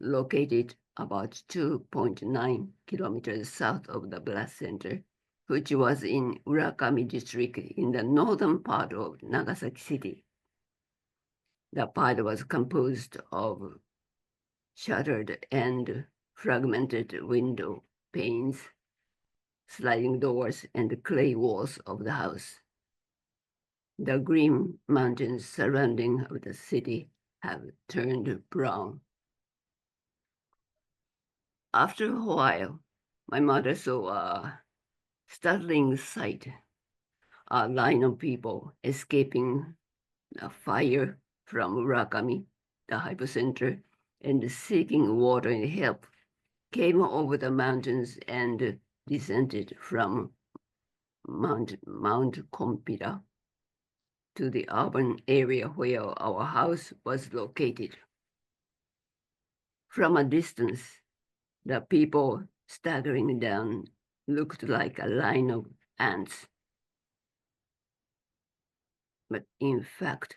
located about 2.9 kilometers south of the blast center, which was in Urakami district in the northern part of Nagasaki City. The pile was composed of shattered and fragmented window panes, sliding doors, and clay walls of the house. The green mountains surrounding the city have turned brown. After a while, my mother saw a startling sight, a line of people escaping a fire from Urakami, the hypocenter, and seeking water and help, came over the mountains and descended from Mount Kompira to the urban area where our house was located. From a distance, the people staggering down looked like a line of ants. But in fact,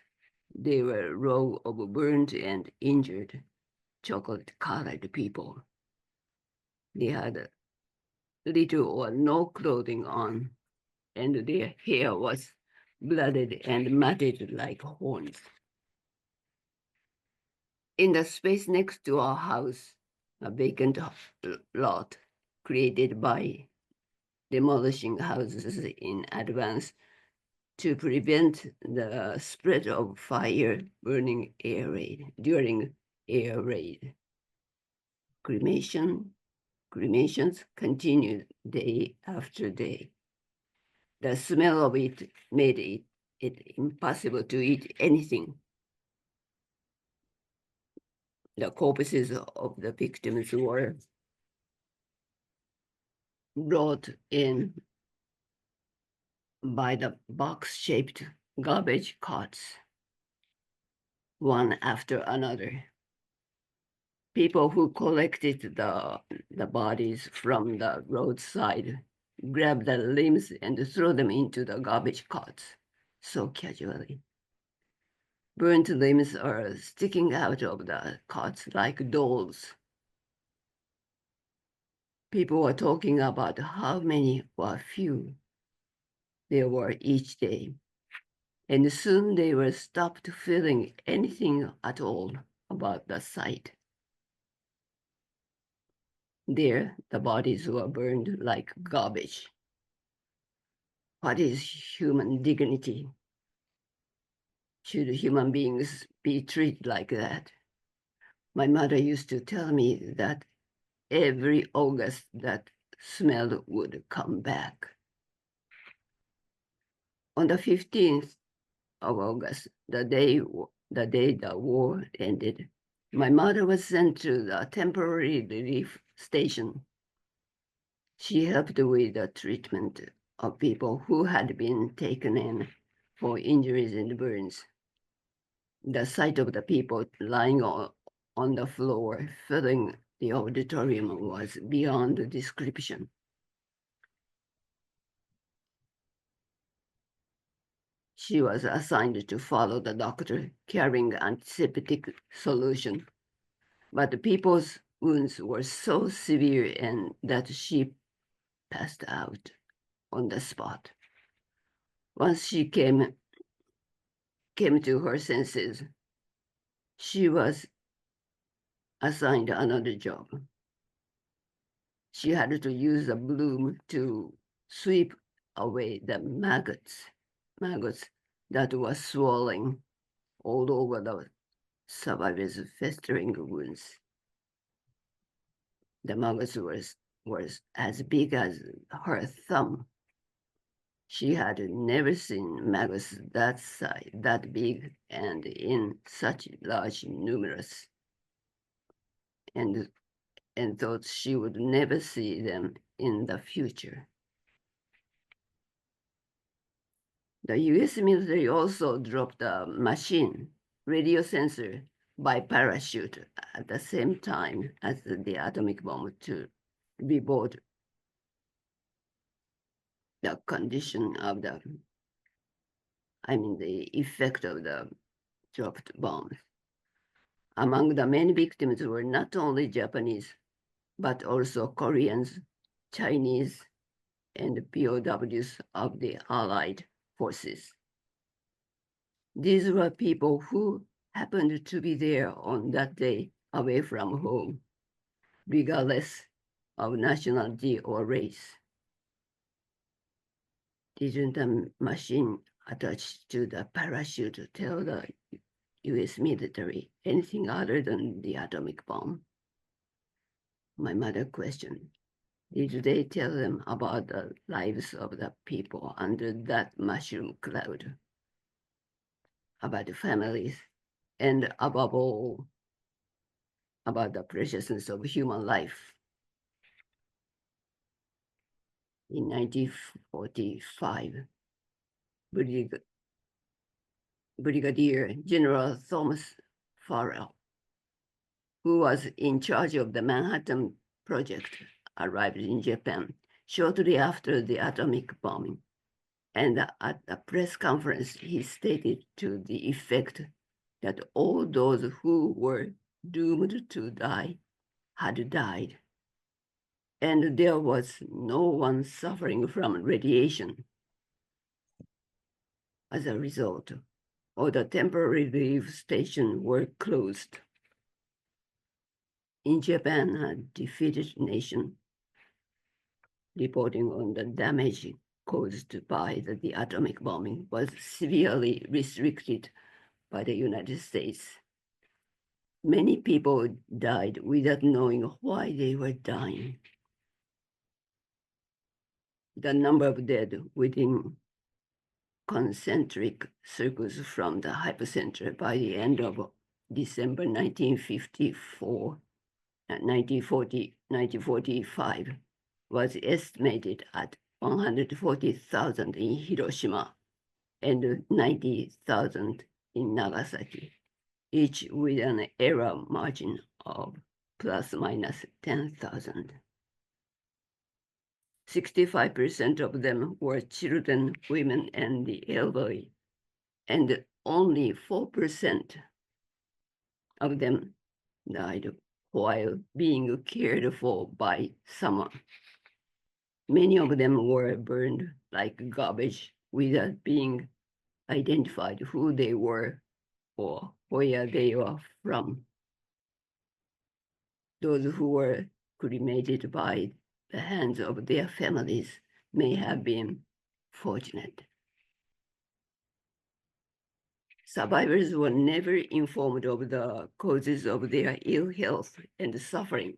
they were a row of burned and injured chocolate-colored people. They had little or no clothing on, and their hair was blooded and matted like horns. In the space next to our house, a vacant lot created by demolishing houses in advance to prevent the spread of fire during air raid. Cremations continued day after day. The smell of it made it impossible to eat anything. The corpses of the victims were brought in by the box-shaped garbage carts, one after another. People who collected the bodies from the roadside grabbed the limbs and threw them into the garbage carts so casually. Burnt limbs are sticking out of the carts like dolls. People were talking about how many or few there were each day, and soon they were stopped feeling anything at all about the site. There, the bodies were burned like garbage. What is human dignity? Should human beings be treated like that? My mother used to tell me that every August that smell would come back. On the 15th of August, the day the war ended, my mother was sent to the temporary relief station. She helped with the treatment of people who had been taken in for injuries and burns. The sight of the people lying on the floor filling the auditorium was beyond description. She was assigned to follow the doctor carrying antiseptic solution, but the people's wounds were so severe and that she passed out on the spot. Once she came to her senses, she was assigned another job. She had to use a broom to sweep away the maggots that were swelling all over the survivors' festering wounds. The maggots were as big as her thumb. She had never seen maggots that size, that big, and in such large numerous, and thought she would never see them in the future. The US military also dropped a machine, radio sensor, by parachute at the same time as the atomic bomb to report the condition of the effect of the dropped bombs. Among the many victims were not only Japanese, but also Koreans, Chinese, and POWs of the Allied forces. These were people who happened to be there on that day away from home, regardless of nationality or race. Didn't the machine attached to the parachute tell the US military anything other than the atomic bomb? My mother questioned. Did they tell them about the lives of the people under that mushroom cloud? About the families, and above all, about the preciousness of human life. In 1945, Brigadier General Thomas Farrell, who was in charge of the Manhattan Project, arrived in Japan shortly after the atomic bombing. And at a press conference, he stated to the effect that all those who were doomed to die had died, and there was no one suffering from radiation. As a result, all the temporary relief stations were closed. In Japan, a defeated nation, reporting on the damage caused by the atomic bombing was severely restricted by the United States. Many people died without knowing why they were dying. The number of dead within concentric circles from the hypocenter by the end of December 1954 and 1945 was estimated at 140,000 in Hiroshima and 90,000 in Nagasaki, each with an error margin of plus minus 10,000. 65% of them were children, women, and the elderly, and only 4% of them died while being cared for by someone. Many of them were burned like garbage without being identified who they were or where they were from. Those who were cremated by the hands of their families may have been fortunate. Survivors were never informed of the causes of their ill health and suffering.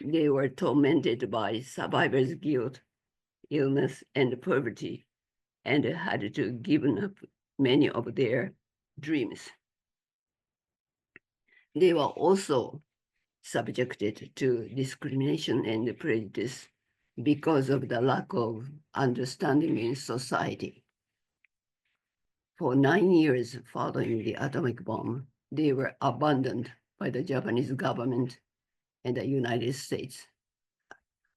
They were tormented by survivors' guilt, illness, and poverty, and had to give up many of their dreams. They were also subjected to discrimination and prejudice because of the lack of understanding in society. For 9 years following the atomic bomb, they were abandoned by the Japanese government and the United States,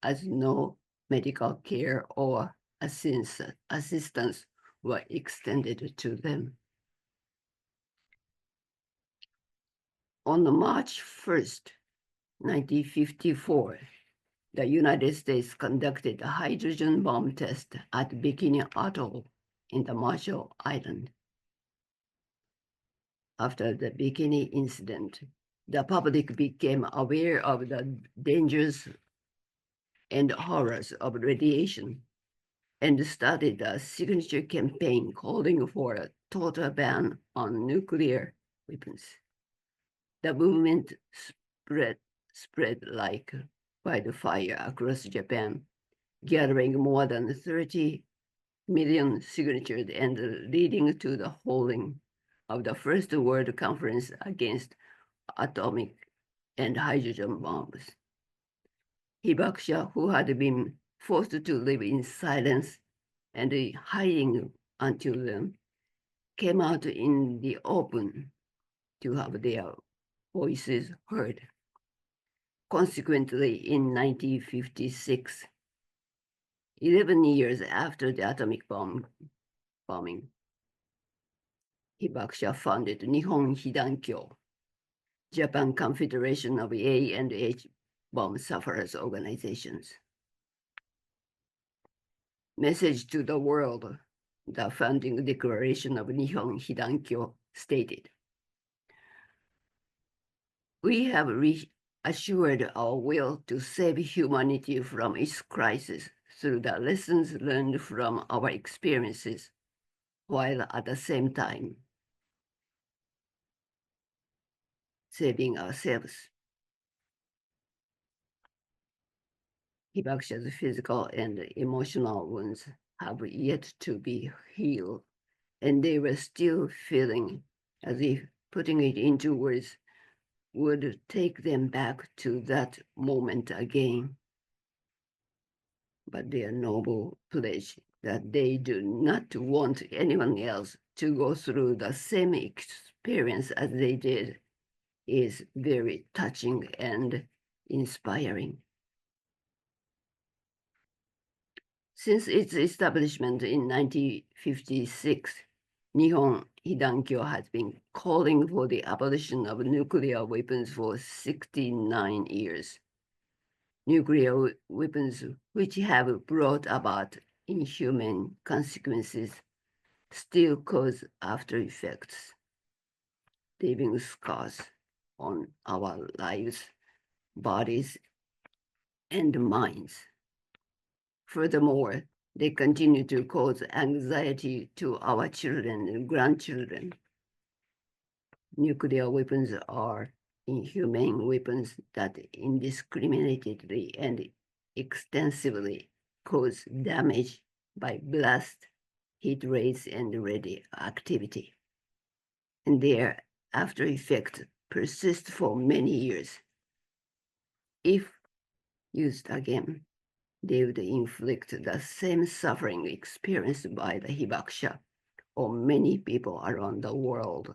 as no medical care or assistance were extended to them. On March 1st, 1954, the United States conducted a hydrogen bomb test at Bikini Atoll in the Marshall Island. After the Bikini incident, the public became aware of the dangers and horrors of radiation and started a signature campaign calling for a total ban on nuclear weapons. The movement spread like wildfire across Japan, gathering more than 30 million signatures and leading to the holding of the first World Conference against atomic and hydrogen bombs. Hibakusha, who had been forced to live in silence and hiding until then, came out in the open to have their voices heard. Consequently, in 1956, 11 years after the atomic bombing, Hibakusha founded Nihon Hidankyo, Japan Confederation of A and H bomb sufferers organizations. Message to the world, the founding declaration of Nihon Hidankyo stated, "We have reassured our will to save humanity from its crisis through the lessons learned from our experiences, while at the same time saving ourselves." Hibakusha's physical and emotional wounds have yet to be healed, and they were still feeling as if putting it into words would take them back to that moment again. But their noble pledge that they do not want anyone else to go through the same experience as they did is very touching and inspiring. Since its establishment in 1956, Nihon Hidankyo has been calling for the abolition of nuclear weapons for 69 years. Nuclear weapons, which have brought about inhuman consequences, still cause after effects, leaving scars on our lives, bodies, and minds. Furthermore, they continue to cause anxiety to our children and grandchildren. Nuclear weapons are inhumane weapons that indiscriminately and extensively cause damage by blast, heat rays, and radioactivity. And their after effects persist for many years. If used again, they would inflict the same suffering experienced by the Hibakusha on many people around the world.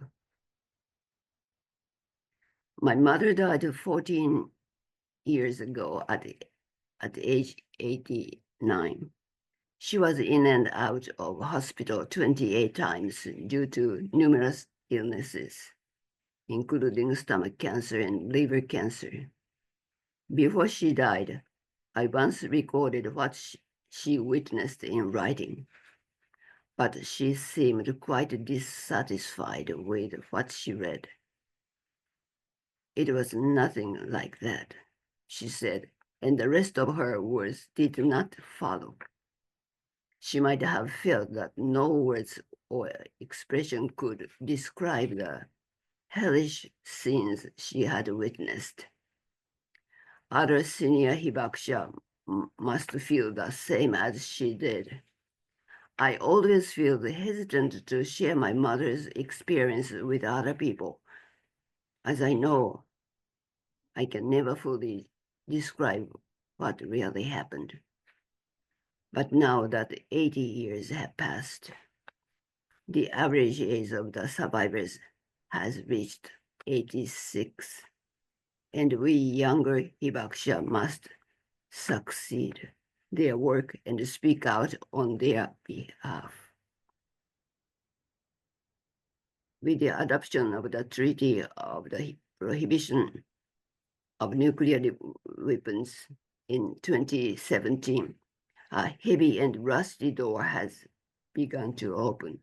My mother died 14 years ago at age 89. She was in and out of hospital 28 times due to numerous illnesses, including stomach cancer and liver cancer. Before she died, I once recorded what she witnessed in writing, but she seemed quite dissatisfied with what she read. "It was nothing like that," she said, and the rest of her words did not follow. She might have felt that no words or expression could describe the hellish scenes she had witnessed. Other senior hibakusha must feel the same as she did. I always feel hesitant to share my mother's experience with other people, as I know I can never fully describe what really happened. But now that 80 years have passed, the average age of the survivors has reached 86, and we younger hibakusha must succeed their work and speak out on their behalf. With the adoption of the Treaty of the Prohibition of Nuclear Weapons in 2017, a heavy and rusty door has begun to open,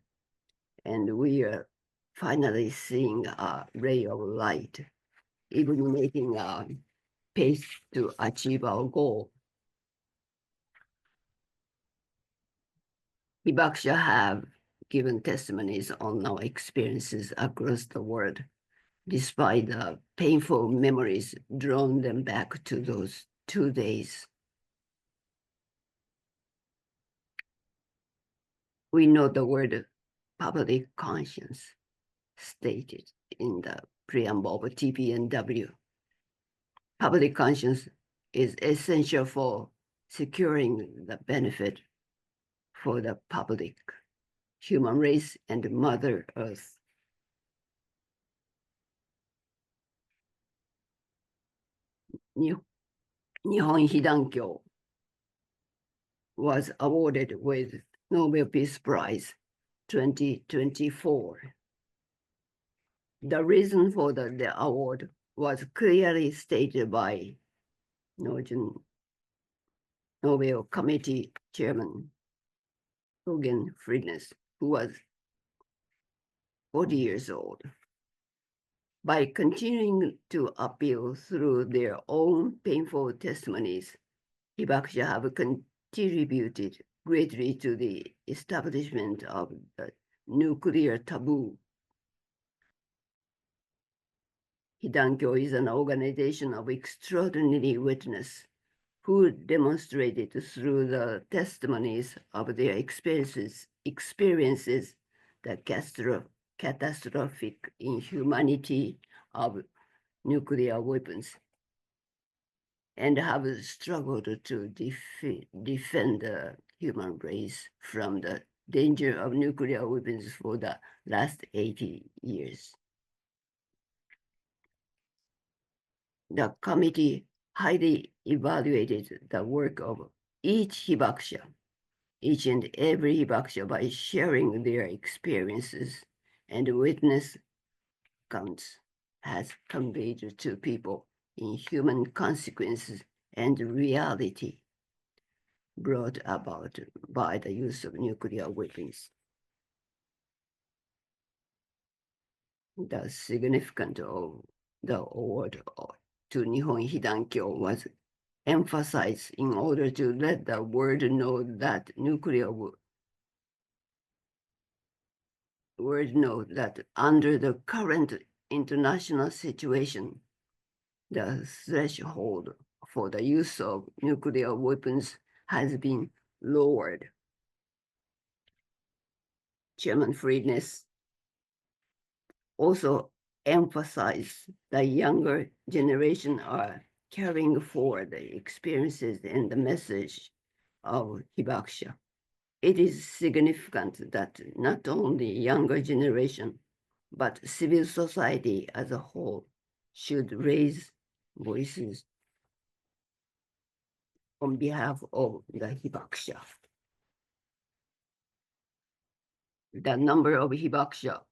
and we are finally seeing a ray of light, illuminating our pace to achieve our goal. Hibakusha have given testimonies on our experiences across the world, despite the painful memories drawn them back to those 2 days. We know the word public conscience stated in the preamble of TPNW. Public conscience is essential for securing the benefit for the public, human race, and Mother Earth. Nihon Hidankyo was awarded with Nobel Peace Prize 2024. The reason for the award was clearly stated by Nobel Committee Chairman Hogan Friedness, who was 40 years old. By continuing to appeal through their own painful testimonies, hibakusha have contributed greatly to the establishment of the nuclear taboo. Hidankyo is an organization of extraordinary witness who demonstrated through the testimonies of their experiences the catastrophic inhumanity of nuclear weapons, and have struggled to defend the human race from the danger of nuclear weapons for the last 80 years. The committee highly evaluated the work of each hibakusha, each and every hibakusha, by sharing their experiences and witness accounts has conveyed to people in human consequences and reality brought about by the use of nuclear weapons. The significance of the award to Nihon Hidankyo was emphasized in order to let the world know that under the current international situation, the threshold for the use of nuclear weapons has been lowered. Chairman Friedness also emphasized the younger generation are carrying forward the experiences and the message of hibakusha. It is significant that not only younger generation, but civil society as a whole should raise voices on behalf of the hibakusha. The number of hibakusha,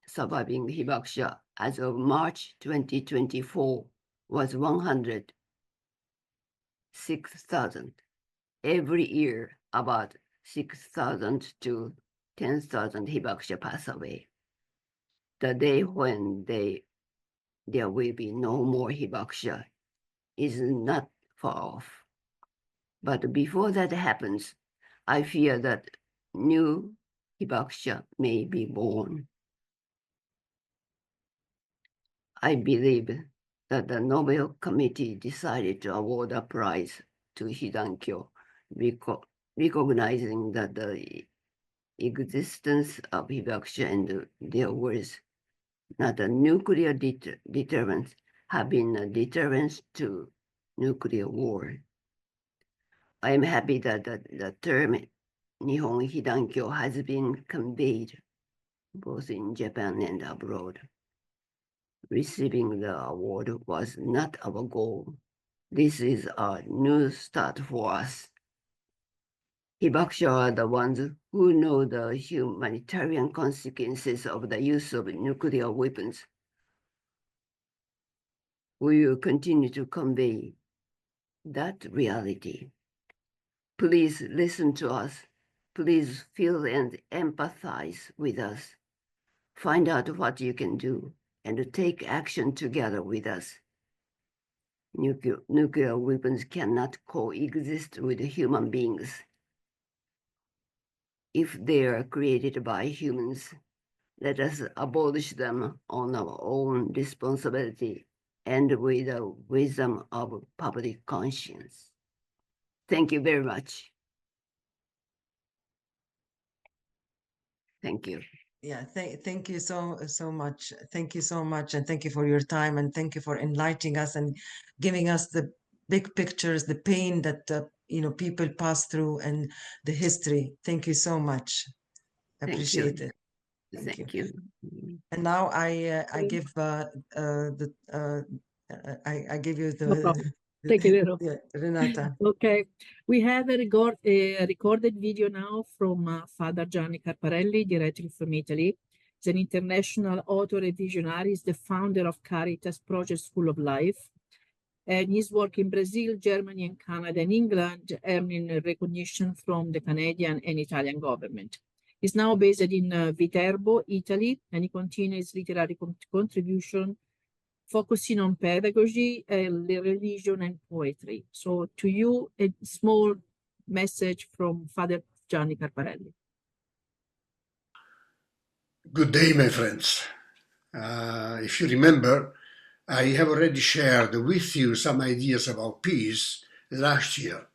surviving hibakusha as of March 2024 was 106,000. Every year, about 6,000 to 10,000 hibakusha pass away. The day when there will be no more hibakusha is not far off. But before that happens, I fear that new hibakusha may be born. I believe that the Nobel Committee decided to award a prize to Hidankyo, recognizing that the existence of hibakusha and their words, not a nuclear deterrent, have been a deterrent to nuclear war. I am happy that the term Nihon Hidankyo has been conveyed both in Japan and abroad. Receiving the award was not our goal. This is a new start for us. Hibakusha are the ones who know the humanitarian consequences of the use of nuclear weapons. We will continue to convey that reality. Please listen to us. Please feel and empathize with us. Find out what you can do and take action together with us. Nuclear weapons cannot coexist with human beings. If they are created by humans, let us abolish them on our own responsibility and with the wisdom of public conscience. Thank you very much. Thank you. Yeah, thank you so much. Thank you so much, and thank you for your time, and thank you for enlightening us and giving us the big pictures, the pain that people pass through, and the history. Thank you so much. Appreciate it. Thank you. And now I give I give you the Thank you, Renata. Okay, we have a recorded video now from Father Gianni Carparelli, directly from Italy. He's an international author and visionary. He's the founder of Caritas Project School of Life. And he's worked in Brazil, Germany, and Canada, and England, earning recognition from the Canadian and Italian government. He's now based in Viterbo, Italy, and he continues his literary contribution focusing on pedagogy, religion, and poetry. So to you, a small message from Father Gianni Carparelli. Good day, my friends. If you remember, I have already shared with you some ideas about peace last year.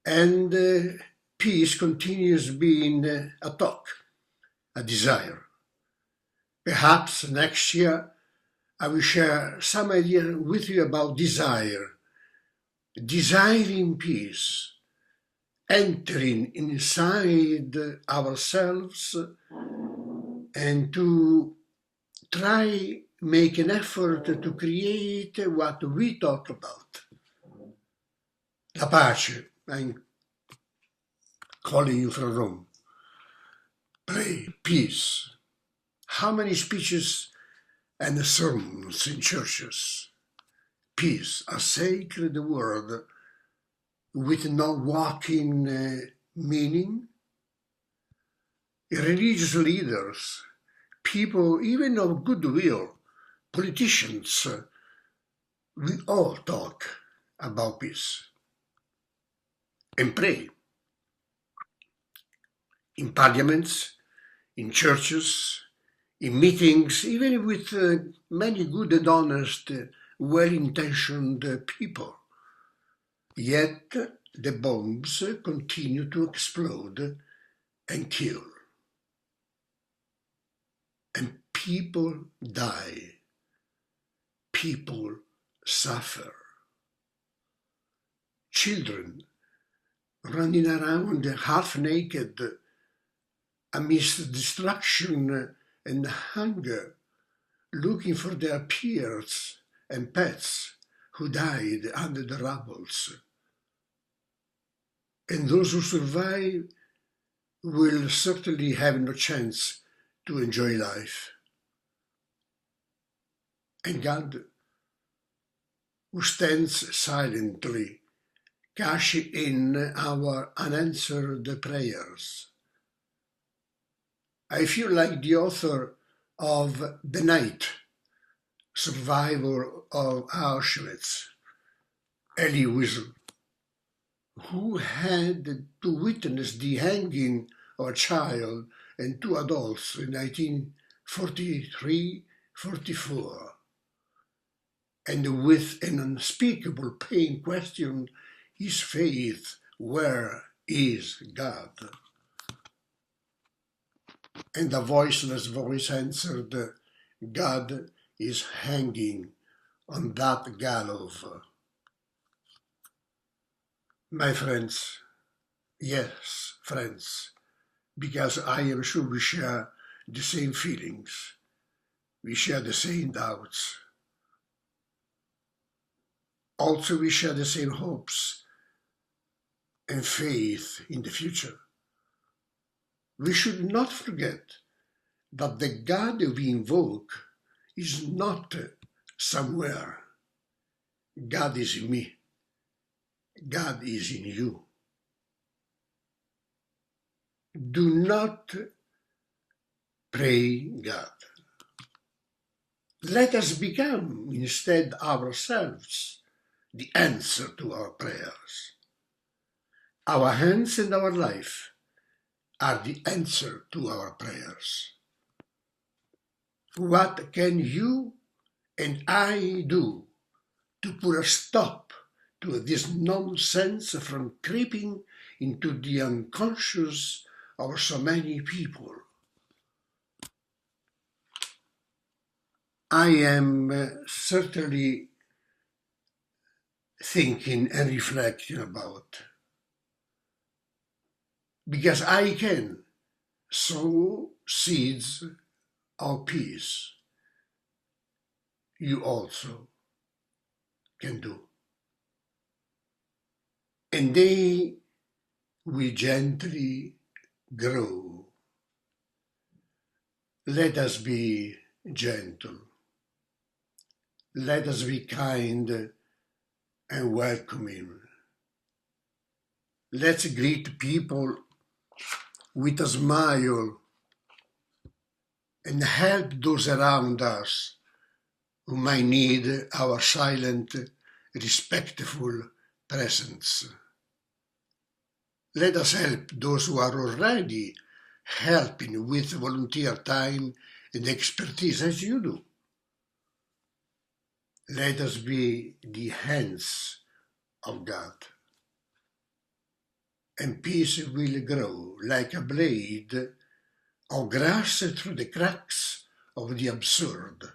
And peace continues being a talk, a desire. Perhaps next year, I will share some ideas with you about desire, desiring peace, entering inside ourselves and to try make an effort to create what we talk about. La pace, I'm calling you from Rome. Pray, peace. How many speeches and sermons in churches? Peace, a sacred word with no walking meaning. Religious leaders, people even of goodwill, politicians, we all talk about peace and pray. In parliaments, in churches, in meetings, even with many good and honest, well-intentioned people. Yet the bombs continue to explode and kill. And people die. People suffer. Children running around half naked amidst destruction and hunger, looking for their peers and pets who died under the rubble. And those who survive will certainly have no chance to enjoy life. And God, who stands silently, cash in our unanswered prayers. I feel like the author of The Night, survivor of Auschwitz, Elie Wiesel, who had to witness the hanging of a child and two adults in 1943-44, and with an unspeakable pain questioned his faith, where is God? And a voiceless voice answered, God is hanging on that gallows. My friends, yes, friends, because I am sure we share the same feelings, we share the same doubts. Also, we share the same hopes and faith in the future. We should not forget that the God we invoke is not somewhere. God is in me. God is in you. Do not pray God. Let us become instead ourselves the answer to our prayers. Our hands and our life are the answer to our prayers. What can you and I do to put a stop to this nonsense from creeping into the unconscious of so many people? I am certainly thinking and reflecting about, because I can sow seeds of peace. You also can do. And they will gently grow. Let us be gentle. Let us be kind and welcoming. Let's greet people with a smile and help those around us who might need our silent, respectful presence. Let us help those who are already helping with volunteer time and expertise as you do. Let us be the hands of God, and peace will grow like a blade of grass through the cracks of the absurd.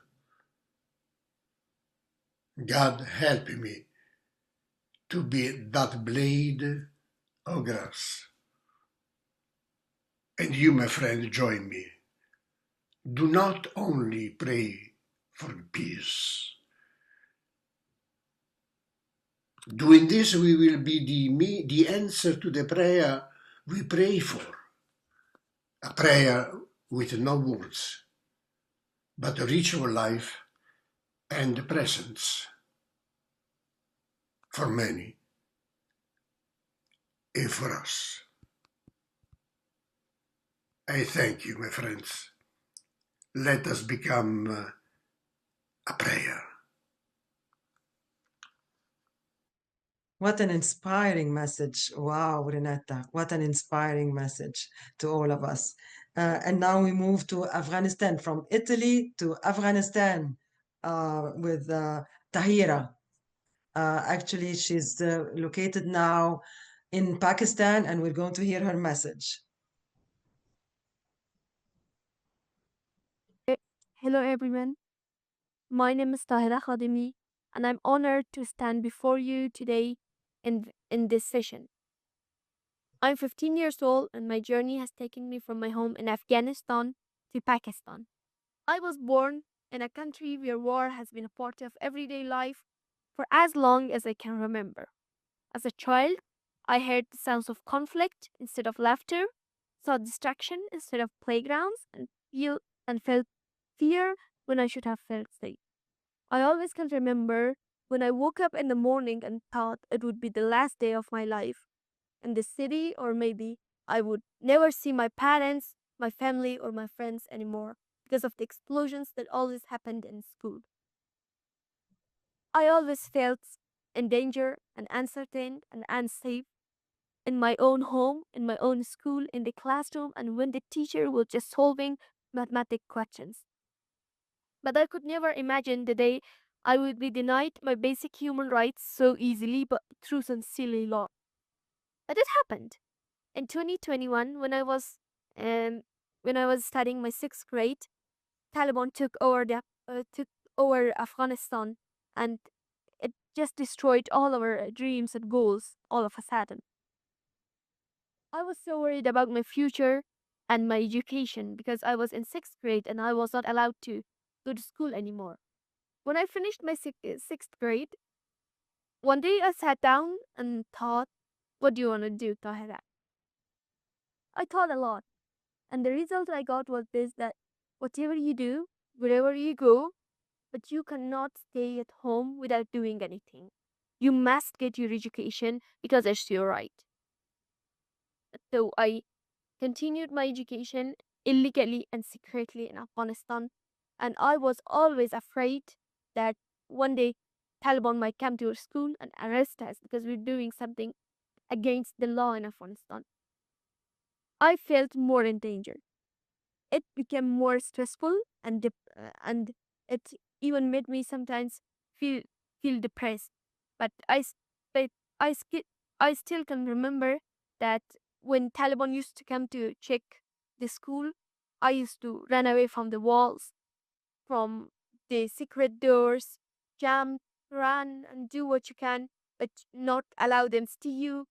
God help me to be that blade of grass. And you, my friend, join me. Do not only pray for peace. Doing this, we will be the answer to the prayer we pray for. A prayer with no words, but a ritual life and presence for many and for us. I thank you, my friends. Let us become a prayer. What an inspiring message. Wow, Renata, what an inspiring message to all of us. And now we move to Afghanistan, from Italy to Afghanistan with Tahira. Actually, she's located now in Pakistan, and we're going to hear her message. Hello everyone, my name is Tahira Khadimi and I'm honored to stand before you today in this session. I'm 15 years old and my journey has taken me from my home in Afghanistan to Pakistan. I was born in a country where war has been a part of everyday life for as long as I can remember. As a child, I heard the sounds of conflict instead of laughter, saw distraction instead of playgrounds, and felt fear when I should have felt safe. I always can remember when I woke up in the morning and thought it would be the last day of my life in the city, or maybe I would never see my parents, my family, or my friends anymore because of the explosions that always happened in school. I always felt in danger and uncertain and unsafe. in my own home, in my own school, in the classroom, and when the teacher was just solving mathematic questions. But I could never imagine the day I would be denied my basic human rights so easily, but through some silly law. But it happened in 2021 when I was studying my sixth grade. Taliban took over Afghanistan, and it just destroyed all our dreams and goals all of a sudden. I was so worried about my future and my education because I was in sixth grade and I was not allowed to go to school anymore. When I finished my sixth grade, one day I sat down and thought, what do you want to do, Tahira? I thought a lot, and the result I got was this: that whatever you do, wherever you go, but you cannot stay at home without doing anything. You must get your education because it's your right. So I continued my education illegally and secretly in Afghanistan, and I was always afraid that one day Taliban might come to our school and arrest us because we're doing something against the law in Afghanistan. I felt more in danger. It became more stressful and it even made me sometimes feel feel depressed. But but I sk- I still can remember that when Taliban used to come to check the school, I used to run away from the walls, from the secret doors, jump, run, and do what you can, but not allow them see you.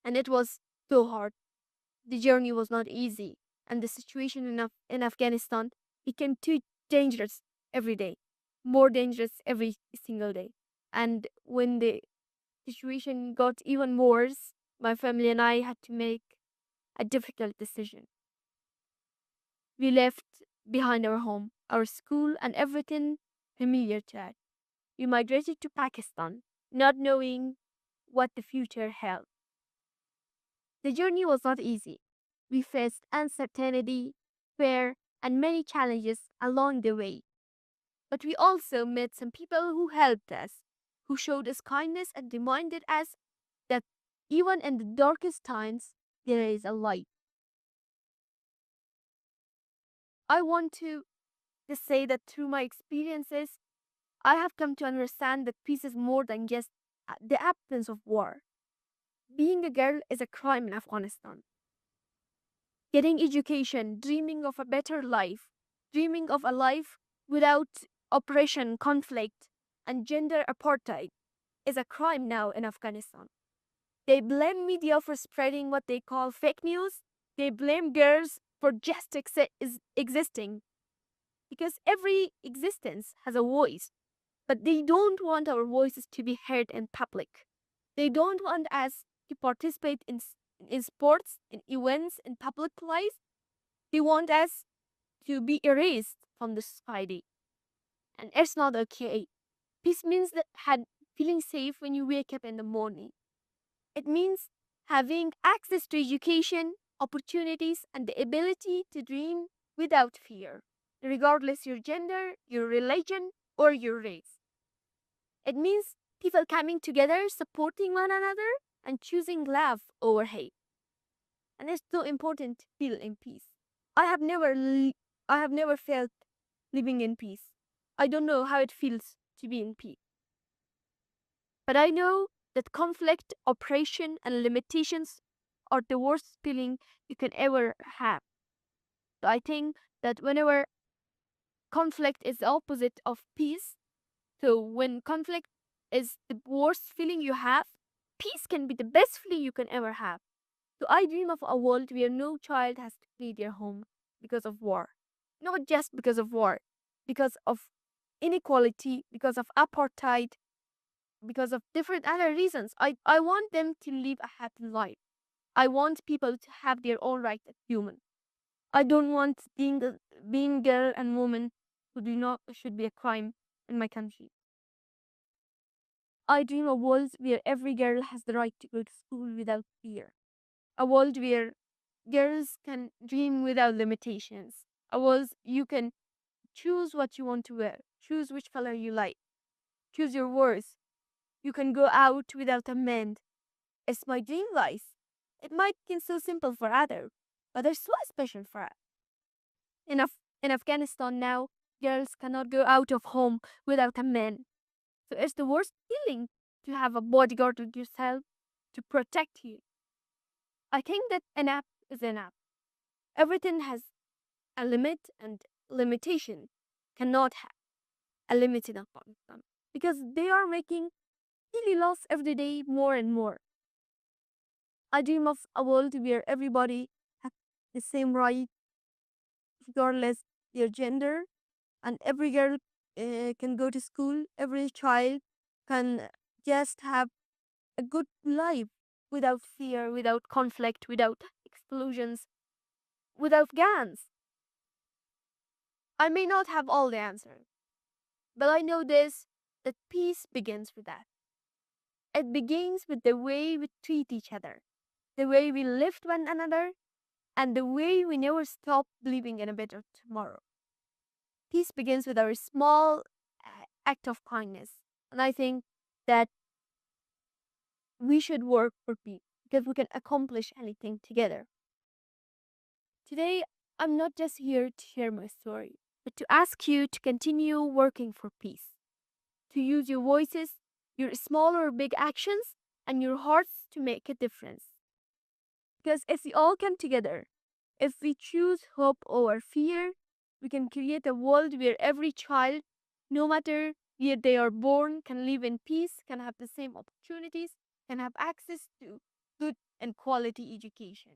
And it was so hard. The journey was not easy, and the situation in Afghanistan became too dangerous every day, more dangerous every single day. And when the situation got even worse, my family and I had to make a difficult decision. We left behind our home, our school, and everything familiar to us. We migrated to Pakistan, not knowing what the future held. The journey was not easy. We faced uncertainty, fear, and many challenges along the way. But we also met some people who helped us, who showed us kindness and reminded us that even in the darkest times, there is a light. I want to just say that through my experiences, I have come to understand that peace is more than just the absence of war. Being a girl is a crime in Afghanistan. Getting education, dreaming of a better life, dreaming of a life without oppression, conflict, and gender apartheid is a crime now in Afghanistan. They blame media for spreading what they call fake news. They blame girls for just existing because every existence has a voice, but they don't want our voices to be heard in public. They don't want us to participate in sports, in events, in public life. They want us to be erased from the society. And it's not okay. Peace means that feeling safe when you wake up in the morning. It means having access to education, opportunities, and the ability to dream without fear, regardless your gender, your religion, or your race. It means people coming together, supporting one another, and choosing love over hate. And it's so important to feel in peace. I have never I have never felt living in peace. I don't know how it feels to be in peace. But I know that conflict, oppression, and limitations are the worst feeling you can ever have. So I think that whenever conflict is the opposite of peace, so when conflict is the worst feeling you have, peace can be the best feeling you can ever have. So I dream of a world where no child has to flee their home because of war. Not just because of war, because of inequality, because of apartheid, because of different other reasons. I want them to live a happy life. I want people to have their own right as human. I don't want being girl and woman who do not should be a crime in my country. I dream a world where every girl has the right to go to school without fear. A world where girls can dream without limitations. A world you can choose what you want to wear, choose which color you like, choose your words. You can go out without a man. It's my dream life. It might seem so simple for others, but they're so special for us. In Afghanistan now, girls cannot go out of home without a man. So it's the worst feeling to have a bodyguard with yourself to protect you. I think that enough is enough. Everything has a limit, and limitation cannot have a limited upon them because they are making daily loss every day more and more. I dream of a world where everybody has the same right, regardless their gender, and every girl can go to school. Every child can just have a good life without fear, without conflict, without explosions, without guns. I may not have all the answers, but I know this, that peace begins with that. It begins with the way we treat each other, the way we lift one another, and the way we never stop believing in a better tomorrow. Peace begins with our small act of kindness. And I think that we should work for peace because we can accomplish anything together. Today, I'm not just here to share my story, but to ask you to continue working for peace, to use your voices, your small or big actions, and your hearts to make a difference. Because if we all come together, if we choose hope over fear, we can create a world where every child, no matter where they are born, can live in peace, can have the same opportunities, can have access to good and quality education.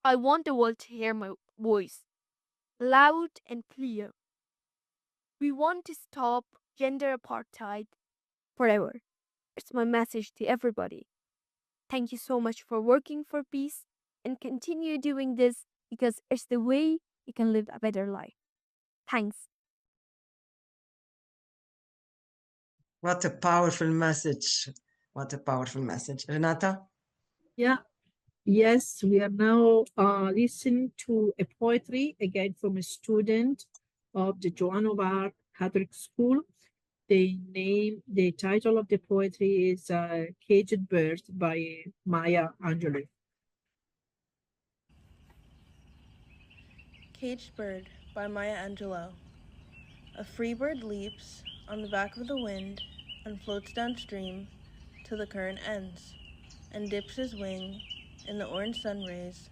I want the world to hear my voice, loud and clear. We want to stop gender apartheid forever. It's my message to everybody. Thank you so much for working for peace and continue doing this because it's the way you can live a better life. Thanks. What a powerful message. What a powerful message. Renata? Yeah. Yes, we are now listening to a poetry again from a student of the Joan of Arc Catholic School. The title of the poetry is Caged Bird by Maya Angelou. Caged Bird by Maya Angelou. A free bird leaps on the back of the wind and floats downstream till the current ends, and dips his wing in the orange sun rays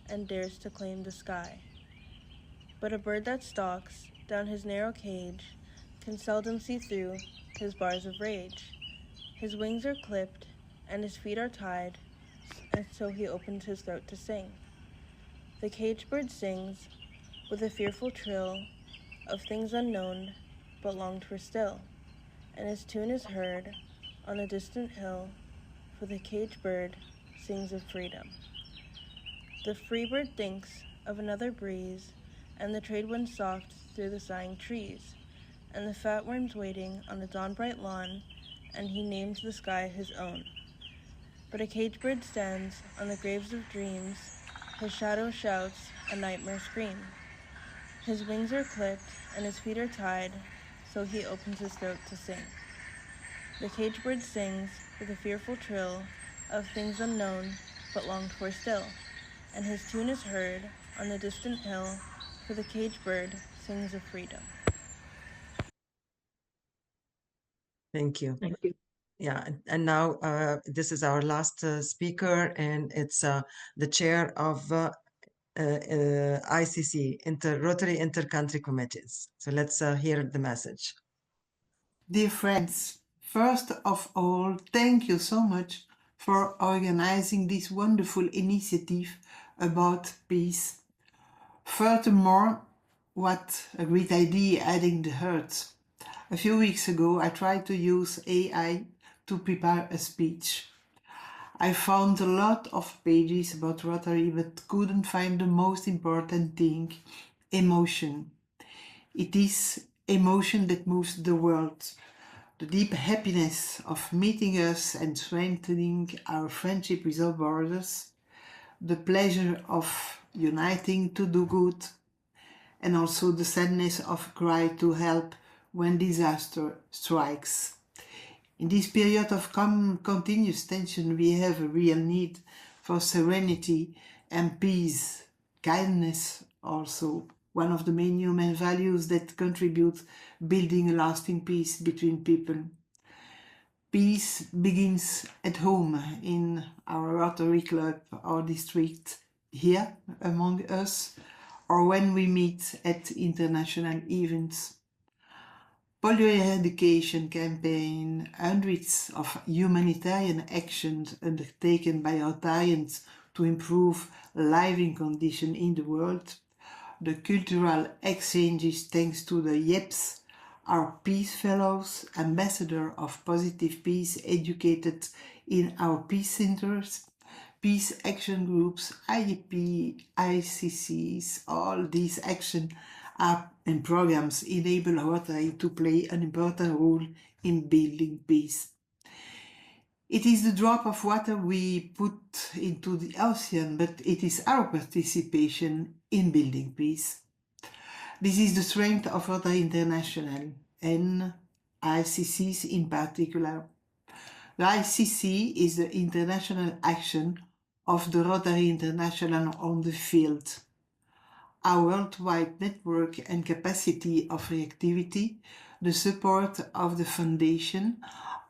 and dares to claim the sky. But a bird that stalks down his narrow cage can seldom see through his bars of rage. His wings are clipped and his feet are tied, and so he opens his throat to sing. The caged bird sings with a fearful trill of things unknown but longed for still, and his tune is heard on a distant hill, for the caged bird sings of freedom. The free bird thinks of another breeze, and the trade winds soft through the sighing trees, and the fat worms waiting on the dawn-bright lawn, and he names the sky his own. But a caged bird stands on the graves of dreams, his shadow shouts a nightmare scream. His wings are clipped and his feet are tied, so he opens his throat to sing. The caged bird sings with a fearful trill of things unknown but longed for still, and his tune is heard on the distant hill, for the caged bird sings of freedom. Thank you. Thank you. Yeah, and now this is our last speaker, and it's the chair of ICC, Rotary Intercountry Committees. So let's hear the message. Dear friends, first of all, thank you so much for organizing this wonderful initiative about peace. Furthermore, what a great idea adding the hearts. A few weeks ago, I tried to use AI to prepare a speech. I found a lot of pages about Rotary, but couldn't find the most important thing, emotion. It is emotion that moves the world. The deep happiness of meeting us and strengthening our friendship without borders, the pleasure of uniting to do good, and also the sadness of cry to help when disaster strikes. In this period of continuous tension, we have a real need for serenity and peace. Kindness also, one of the main human values that contribute building a lasting peace between people. Peace begins at home in our Rotary Club or district, here among us, or when we meet at international events. Polio eradication campaign, hundreds of humanitarian actions undertaken by Rotarians to improve living conditions in the world, the cultural exchanges thanks to the YEPs, our Peace Fellows, ambassador of positive peace educated in our peace centers, peace action groups, IEP, ICCs, all these actions and programs enable Rotary to play an important role in building peace. It is the drop of water we put into the ocean, but it is our participation in building peace. This is the strength of Rotary International and ICCs in particular. The ICC is the international action of the Rotary International on the field. Our worldwide network and capacity of reactivity, the support of the Foundation,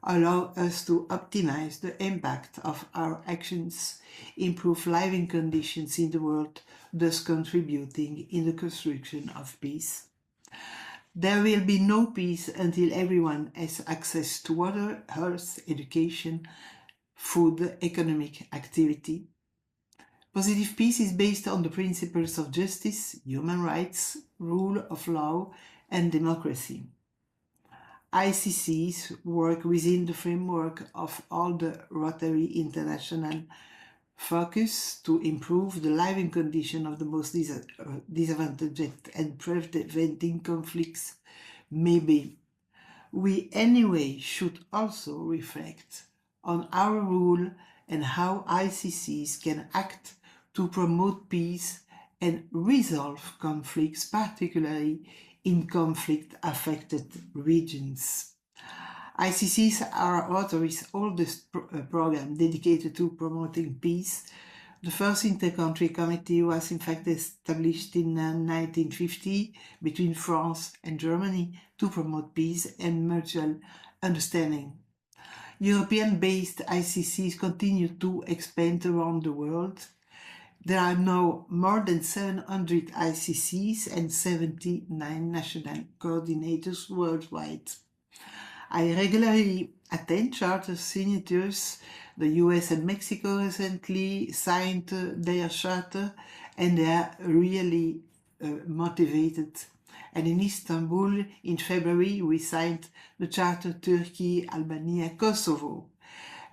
allow us to optimize the impact of our actions, improve living conditions in the world, thus contributing in the construction of peace. There will be no peace until everyone has access to water, health, education, food, economic activity. Positive peace is based on the principles of justice, human rights, rule of law, and democracy. ICCs work within the framework of all the Rotary International focus to improve the living condition of the most disadvantaged and preventing conflicts. Maybe we anyway should also reflect on our role and how ICCs can act to promote peace and resolve conflicts, particularly in conflict-affected regions. ICCs are Rotary's oldest program dedicated to promoting peace. The first inter-country committee was in fact established in 1950 between France and Germany to promote peace and mutual understanding. European-based ICCs continue to expand around the world. There are now more than 700 ICCs and 79 national coordinators worldwide. I regularly attend charter signatures. The US and Mexico recently signed their charter, and they are really motivated. And in Istanbul, in February, we signed the charter Turkey, Albania, Kosovo.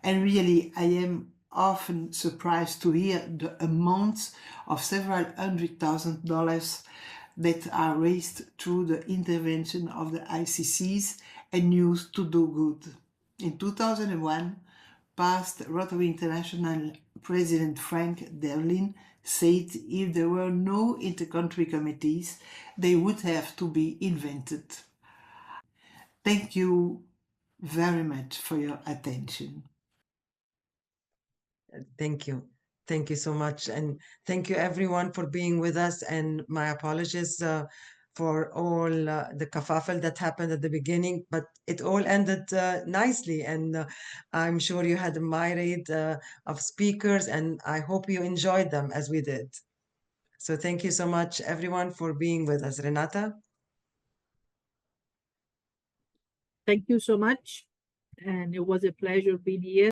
And really, I am often surprised to hear the amounts of several $100,000 that are raised through the intervention of the ICCs and used to do good. In 2001, past Rotary International President Frank Derlin said if there were no inter-country committees, they would have to be invented. Thank you very much for your attention. Thank you. Thank you so much. And thank you everyone for being with us. And my apologies for all the kafafel that happened at the beginning, but it all ended nicely. And I'm sure you had a myriad of speakers, and I hope you enjoyed them as we did. So thank you so much, everyone, for being with us. Renata? Thank you so much. And it was a pleasure being here.